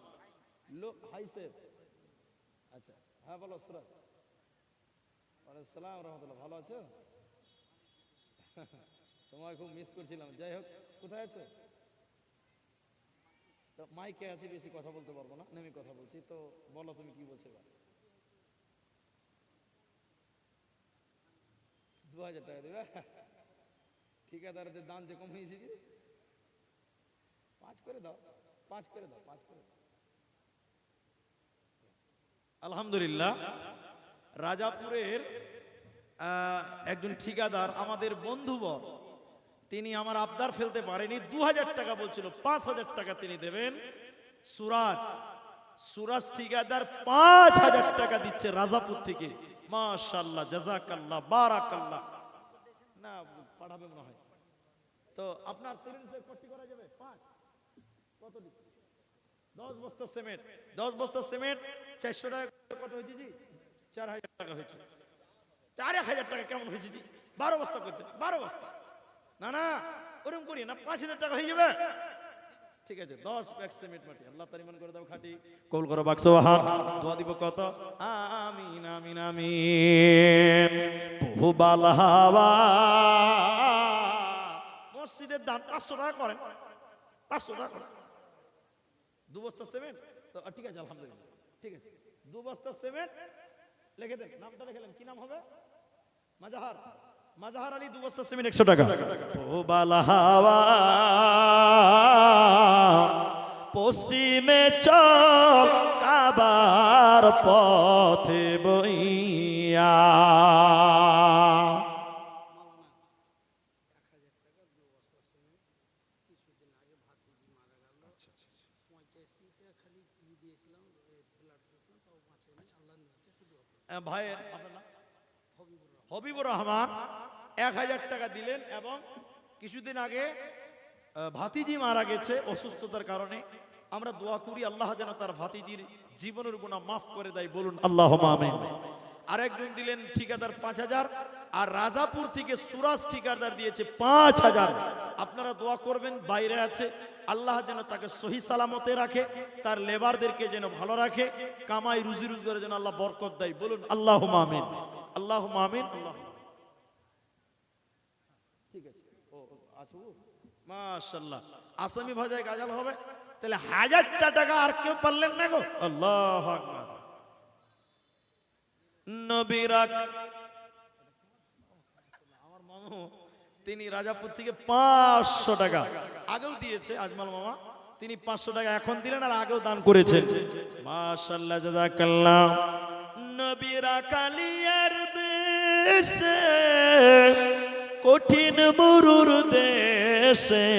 লোক হাই স্যার। আচ্ছা, হ্যাঁ বলো সুরাজ। ওয়ালাইকুম সালাম রাহমাতুল্লাহ। ভালো আছো? তোমায় খুব মিস করছিলাম। যাই হোক, কোথায় আছো? তো মাইকে আছি, বেশি কথা বলতে পারবো না, নেমে কথা বলছি। তো বলো তুমি কি বলছো এবার? 2000 টাকা দেবে? ঠিকাদারদের দাম যে কম হয়েছে, 5 করে দাও, 5 করে দাও, 5 করে দাও। আলহামদুলিল্লাহ। রাজাপুরের একজন ঠিকাদার আমাদের বন্ধুবর, তিনি আমার আবদার ফেলতে পারেনি, 2000 টাকা বলছিল, 5000 টাকা তিনি দেবেন। সুরাজ, সুরাজ ঠিকাদার 5000 টাকা দিচ্ছে রাজাপুর থেকে। মাশাআল্লাহ, জাযাকাল্লাহ, বারাকাল্লাহ। না পাঠাবে মনে হয়। তো আপনার সিরিঞ্জে কত করা যাবে? 5 কত দিচ্ছে? 10 বস্তা সিমেন্ট, 10 বস্তা সিমেন্ট 400 টাকা। কত হয়েছে জি? 4000 টাকা হয়েছে। 4000 টাকা কেমন হয়েছে জি? 12 বস্তা করতে, 12 বস্তা। না না, ওরকম করি না, 5000 টাকা হয়ে যাবে। ঠিক আছে, 10 ব্যাগ সিমেন্ট মাটি। আল্লাহ তার ইমান করে দাও খাঁটি, কবুল করো বাকসওয়াহান। দোয়া দিব কত? আমিন, আমিন, আমিন। বহুবাল হাওয়া। মসজিদের দান 500 টাকা করেন, 500 টাকা করেন। 2 বস্তা সিমেন্ট তো ঠিক আছে, আলহামদুলিল্লাহ, ঠিক আছে। 2 বস্তা সিমেন্ট লিখে দেন, নামটা লিখলেন, কি নাম হবে? মাজাহার, মাজাহার আলী। 2 বস্তা সিমেন্ট 100 টাকা। বহুবাল হাওয়া, পশ্চিমে চল কাবার পথে বইয়া। ভাইয়ের হবিবুর রহমান 1000 টাকা দিলেন এবং কিছুদিন আগে ভাতিজি মারা গেছে অসুস্থতার কারণে। আমরা দোয়া করি আল্লাহ যেন তার ভাতিজির জীবনের গুনাহ মাফ করে দেয়, বলুন আল্লাহুম্মা আমিন। আরেকজন দিলেন ঠিকাদার 5000, আর রাজাপুর থেকে সুরাজ ঠিকাদার দিয়েছে 5000। আপনারা দোয়া করবেন, বাইরে আছে, আল্লাহ যেন তাকে সহি সালামতে রাখে, তার লেবারদেরকে যেন ভালো রাখে, কামাই রুজি রোজগারের যেন আল্লাহ বরকত দেয়, বলুন আল্লাহুম্মা আমিন, আল্লাহুম্মা আমিন। ঠিক আছে, ও আসবো মাশাআল্লাহ। আসামি ভাজায় গাজাল হবে, তাহলে 1000টা টাকা আর কেউ পারলেন না গো। আল্লাহু আকবার। নবীরা আমার মামু তিনি রাজাপুর থেকে 500 টাকা আগেও দিয়েছে, আজমাল মামা তিনি 500 টাকা এখন দিলেন আর আগেও দান করেছেন। মাশাআল্লাহ, জাযাকাল্লাহ। নবীরা কালিয়ার বেশে কঠিন মরুর দেশে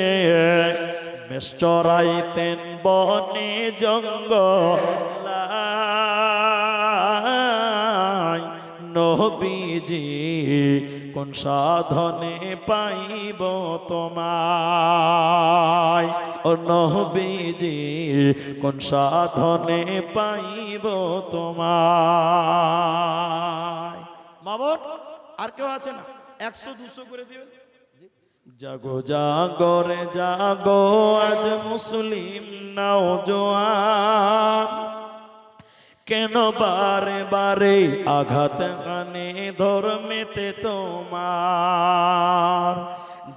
মেষ্টরাইতেন বনে জঙ্গলায়। নবীজি কোন সাধনে পাইব তোমায়, ও নবীজি কোন সাধনে পাইব তোমায়। মামুন আর কেউ আছে না? 100-200 করে দিবেন। জাগো জাগো রে জাগো আজ মুসলিম নওজোয়ান, কেন বারে বারে আঘাত কানে ধর্মেতে তোমার।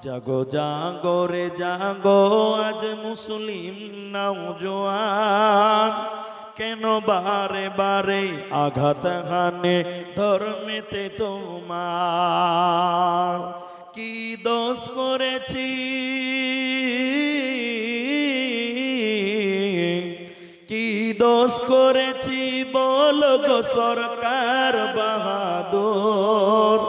জাগো জাগো রে জাগো আজ মুসলিম নওজোয়ান, কেন বারে বারে আঘাত কানে ধর্মেতে তোমার। কি দোষ করেছি, কি দোষ করেছি বলো গো সরকার বাহাদুর।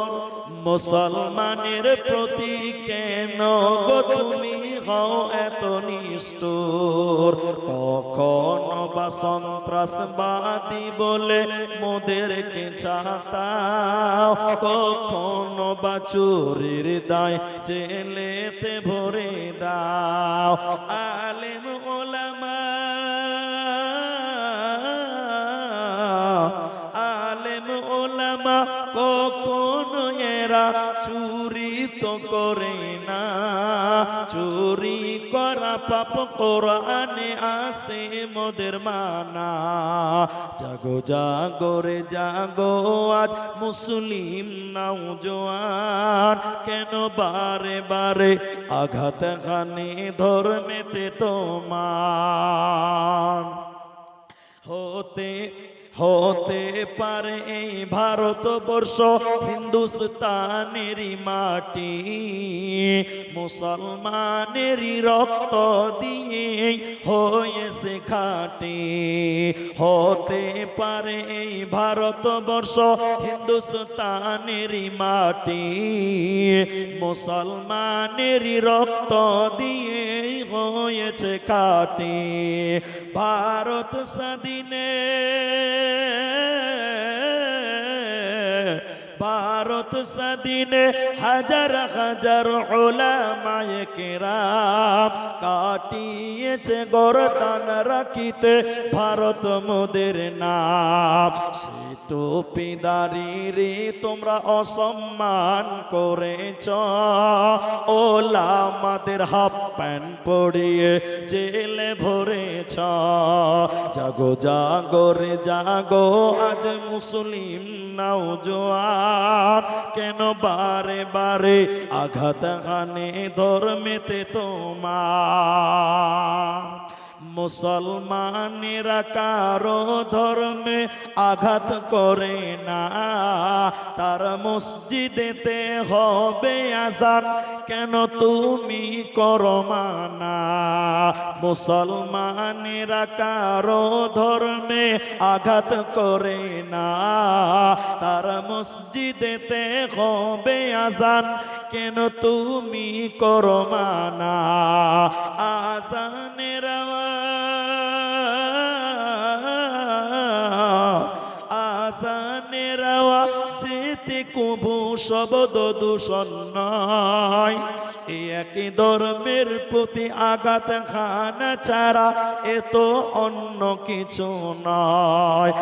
মুসলমানের প্রতি কেন গো তুমি হও এত নিষ্ঠুর। কখনো বা সন্ত্রাসবাদী বলে মোদেরকে চাতাও, কখনো বা চোরের দায় জেলেতে ভরে দাও। আলেম ওলামা, আলেম ওলামা কখনো এরা চুরি তো করে না। চুরি করা পাপ কোরআনে আছে মোদের মানা। জাগো জাগো রে জাগো আজ মুসলিম নওজোয়ান, কেন বারে বারে আঘাত খানে ধর্মেতে তোমার। হতে হতে পারে এই ভারতবর্ষ হিন্দুস্তানেরই মাটি, মুসলমানেরই রক্ত দিয়ে হয়েছে খাঁটি। হতে পারে এই ভারতবর্ষ হিন্দুস্তানেরই মাটি, মুসলমানেরই রক্ত দিয়ে হয়েছে খাঁটি। ভারত স্বাধীনে, ভারত স্বাধীনে হাজার হাজার উলামায়ে কেরাম কাটিয়েছে গর্দান রাখিতে ভারত মোদের নাম। সে টুপিদারিরে তোমরা অসম্মান করেছ, ওলামাদের হাফ প্যান্ট পরিয়ে জেলে ভরেছ। জাগো জাগো রে জাগো আজ মুসলিম নওজোয়ান, কেন বারে বারে আঘাত হানে ধর্মেতে তোমার। মুসলমানেরা কারো ধর্মে আঘাত করে না, তার মসজিদেতে হবে আযান কেন তুমি করো মানা? মুসলমানেরা কারো ধর্মে আঘাত করে না, তার মসজিদেতে হবে আজান, কেন তুমি করো মানা? আজানের আজানের যেতে কবু শব্দ দূষণ নয়, এই একই ধর্মের প্রতি আঘাত খানা ছাড়া এ তো অন্য কিছু নয়।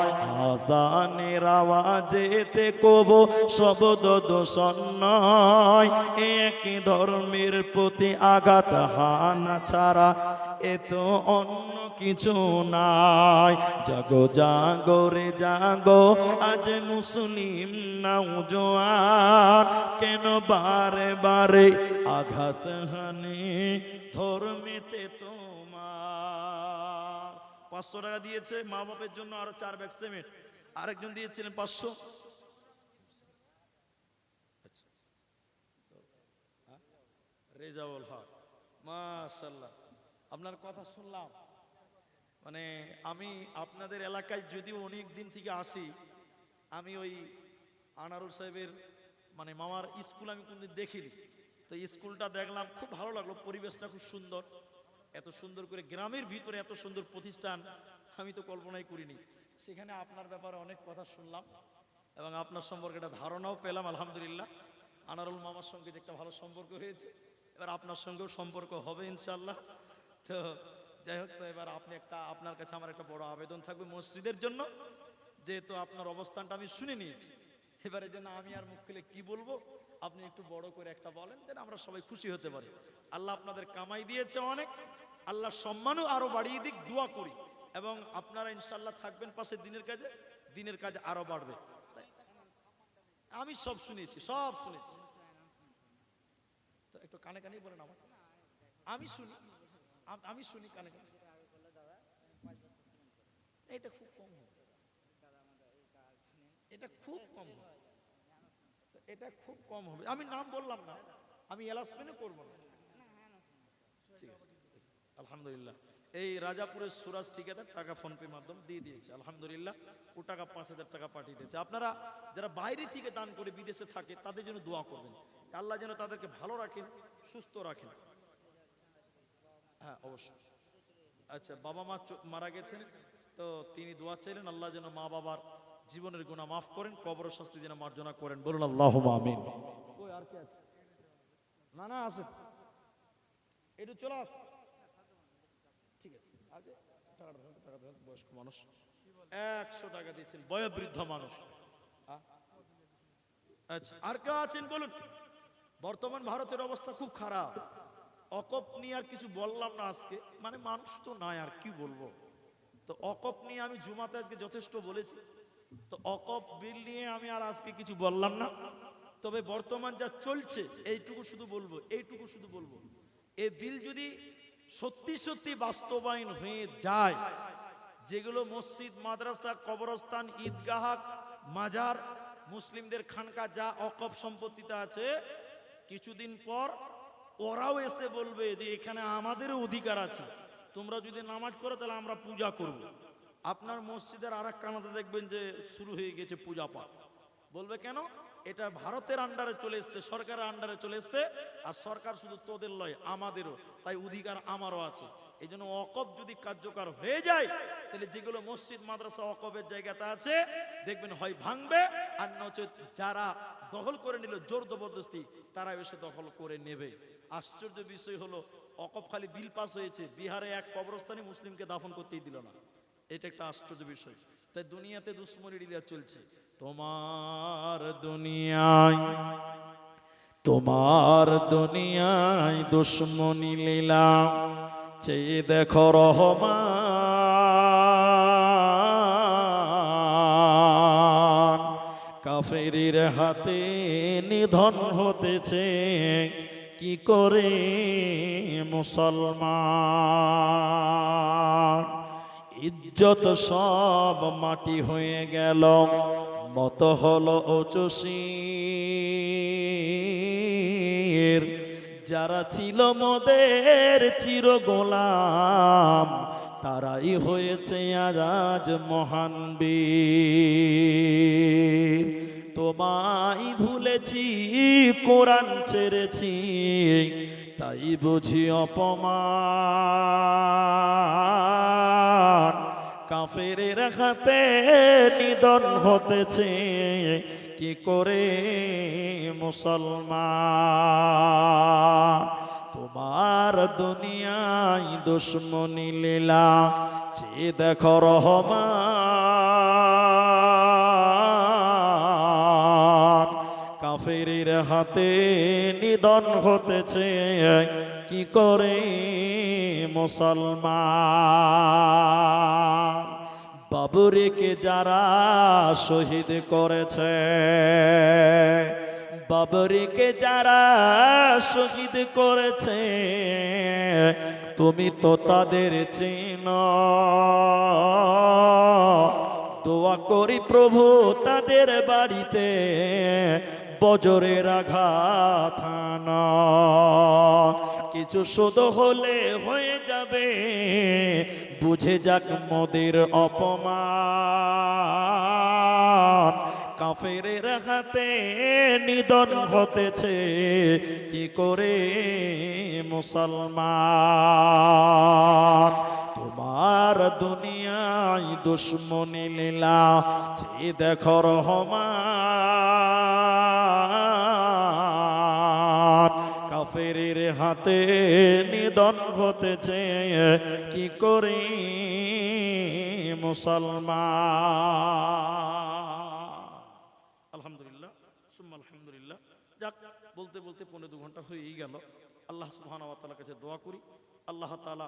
আজানের আওয়াজেতে কবু শব্দ দূষণ নয়, এই একই ধর্মের প্রতি আঘাত হানা ছাড়া এ তো অন্য কিছু নাই। জাগো জাগো রে জাগো আজ মুসলিম নওজোয়ান, কেন বারে বারে আঘাত হানে ধর্মেতে তোমার? 500 টাকা দিয়েছে মা বাপের জন্য, আরো 4 ব্যাগ সিমেন্ট। আরেকজন দিয়েছিলেন 500। রেজাউল হক, মাশাআল্লাহ, আপনার কথা শুনলাম। মানে আমি আপনাদের এলাকায় যদিও অনেক দিন থেকে আসি, আমি ওই আনারুল সাহেবের মানে মামার স্কুল আমি কোনদিন দেখিনি, তো স্কুলটা দেখলাম, খুব ভালো লাগলো, পরিবেশটা খুব সুন্দর। এত সুন্দর করে গ্রামের ভিতরে এত সুন্দর প্রতিষ্ঠান আমি তো কল্পনাই করিনি। সেখানে আপনার ব্যাপারে অনেক কথা শুনলাম এবং আপনার সম্পর্কে একটা ধারণাও পেলাম। আলহামদুলিল্লাহ, আনারুল মামার সঙ্গে যে একটা ভালো সম্পর্ক হয়েছে, এবার আপনার সঙ্গেও সম্পর্ক হবে ইনশাআল্লাহ। তো যাই হোক, তো এবার আপনি একটা, আপনার কাছে আমার একটা বড় আবেদন থাকবে মসজিদের জন্য, যেহেতু আপনার অবস্থানটা আমি শুনে নিয়েছি, এবারে যেন আমি আর মুখ খুলে কি বলবো, আপনি একটু বড় করে একটা বলেন, যেন আমরা সবাই খুশি হতে পারি। আল্লাহ আপনাদের কামাই দিয়েছে অনেক, আল্লাহ সম্মানও আরো বাড়িয়ে দিক, দোয়া করি। এবং আপনারা ইনশাআল্লাহ থাকবেন পাশে দিনের কাজে আরো বাড়বে। তাই আমি সব শুনেছি, সব শুনেছি। তো একটু কানে কানেই বলেন আমার, আমি শুনি কানে কানে। এটা খুব কম হবে, এটা খুব কম হবে, এটা খুব কম হবে। আমি নাম বললাম না, আমি এলাসমেন্টও করবো না। ঠিক আছে, আলহামদুলিল্লাহ। এই রাজাপুরের সুরাজ ঠিকাদার টাকা ফোন পে মাধ্যম দিয়ে দিয়েছে, আলহামদুলিল্লাহ। ও টাকা 5000 টাকা পাঠিয়ে দিয়েছে। আপনারা যারা বাইরে থেকে দান করে বিদেশে থাকে, তাদের জন্য দোয়া করবেন, আল্লাহ যেন তাদেরকে ভালো রাখেন, সুস্থ রাখেন। হ্যাঁ অবশ্যই। আচ্ছা, বাবা মা মারা গেছেন, তো তিনি দোয়া চাইলেন, আল্লাহ যেন মা বাবার জীবনের গুনাহ মাফ করেন, কবর শাস্তি যেন মার্জনা করেন। বলুন আল্লাহুম্মা আমিন। কই আর কে আছে? না না আছে, একটু চলে আসে। ঠিক আছে, আগে টাকা দেন, বয়স্ক মানুষ 100 টাকা দিয়েছেন, বয়োবৃদ্ধ মানুষ। আচ্ছা, আর কে আছেন বলুন? বর্তমান ভারতের অবস্থা খুব খারাপ। অকপ নিয়ে আর কিছু বললাম না আজকে, মানে মানুষ তো নাই, আর কি বলবো। তো অকপ নিয়ে আমি জুমাতে আজকে যথেষ্ট বলেছি, তো অকপ বিল নিয়ে আমি আর আজকে কিছু বললাম না। তবে বর্তমান যা চলছে, এইটুকু শুধু বলবো, এই বিল যদি সত্যি সত্যি বাস্তবায়ন হয়ে যায়, যেগুলো মসজিদ, মাদ্রাসা, কবরস্থান, ঈদগাহ, মাজার, মুসলিমদের খানকা যা অকপ সম্পত্তিতে আছে, কিছুদিন পর ওরাও এসে বলবে যে এখানে আমাদেরও অধিকার আছে, তোমরা যদি নামাজ পড়ো তাহলে আমরা পূজা করব। আপনার মসজিদের আর এক কানাতে দেখবেন যে শুরু হয়ে গেছে পূজা পাঠ। বলবে কেন? এটা ভারতের আন্ডারে চলে এসছে, সরকারের আন্ডারে চলে এসছে, আর সরকার শুধু তোদের লয়, আমাদেরও, তাই অধিকার আমারও আছে। এই জন্য ওয়াকফ যদি কার্যকর হয়ে যায়, তাহলে যেগুলো মসজিদ, মাদ্রাসা ওয়াকফের জায়গাতে আছে, দেখবেন হয় ভাঙবে, আর নচেত যারা দখল করে নিল জোর জবরদস্তি, তারা এসে দখল করে নেবে। আশ্চর্য বিষয় হলো, ওয়াকফ খালি বিল পাস হয়েছে, বিহারে এক কবরস্থানে মুসলিমকে দাফন করতেই দিল না। এটা একটা আশ্চর্য বিষয়। তাই দুনিয়াতে দুশ্মনী লীলা চলছে। তোমার দুনিয়ায় দুশ্মনী লীলা চেয়ে দেখো রহমান, কাফেরের হাতে নিধন হতেছে কি করে মুসলমান। ইজ্জত সব মাটি হয়ে গেল, মত হলো অচসির, যারা ছিল মোদের চির গোলাম, তারাই হয়েছে আজ মহান বীর। তোমায় ভুলেছি, কোরআন ছেড়েছি, তাই বুঝি অপমান। কাফেরের হাতে নিধন হতেছে, কি করে মুসলমান। তোমার দুনিয়ায় দুশ্মনী লীলা চেয়ে দেখো রহমান। কাফেরের হাতে নিধন হতেছে, কি করে মুসলমান। বাবরকে যারা শহীদ করেছে, বাবরকে যারা শহীদ করেছে, তুমি তো তাদের চেনো। দোয়া করি প্রভু তাদের বাড়িতে বজরের আঘাত হানা। কিছু শোধ হলে হয়ে যাবে, বুঝে যাক মোদের অপমান। কাফেরের হাতে নিধন হতেছে, কি করে মুসলমান। তোমার দুনিয়ায় দুশ্মনী লীলা চেয়ে দেখো রহমান। কাফেরের হাতে নিধন হতেছে, কি করে মুসলমান। আলহামদুলিল্লাহ সুম্মা আলহামদুলিল্লাহ। যাক, বলতে বলতে 1.5-2 ঘন্টা হয়েই গেল। আল্লাহ সুবহানাহু ওয়া তাআলার কাছে দোয়া করি, আল্লাহ তাআলা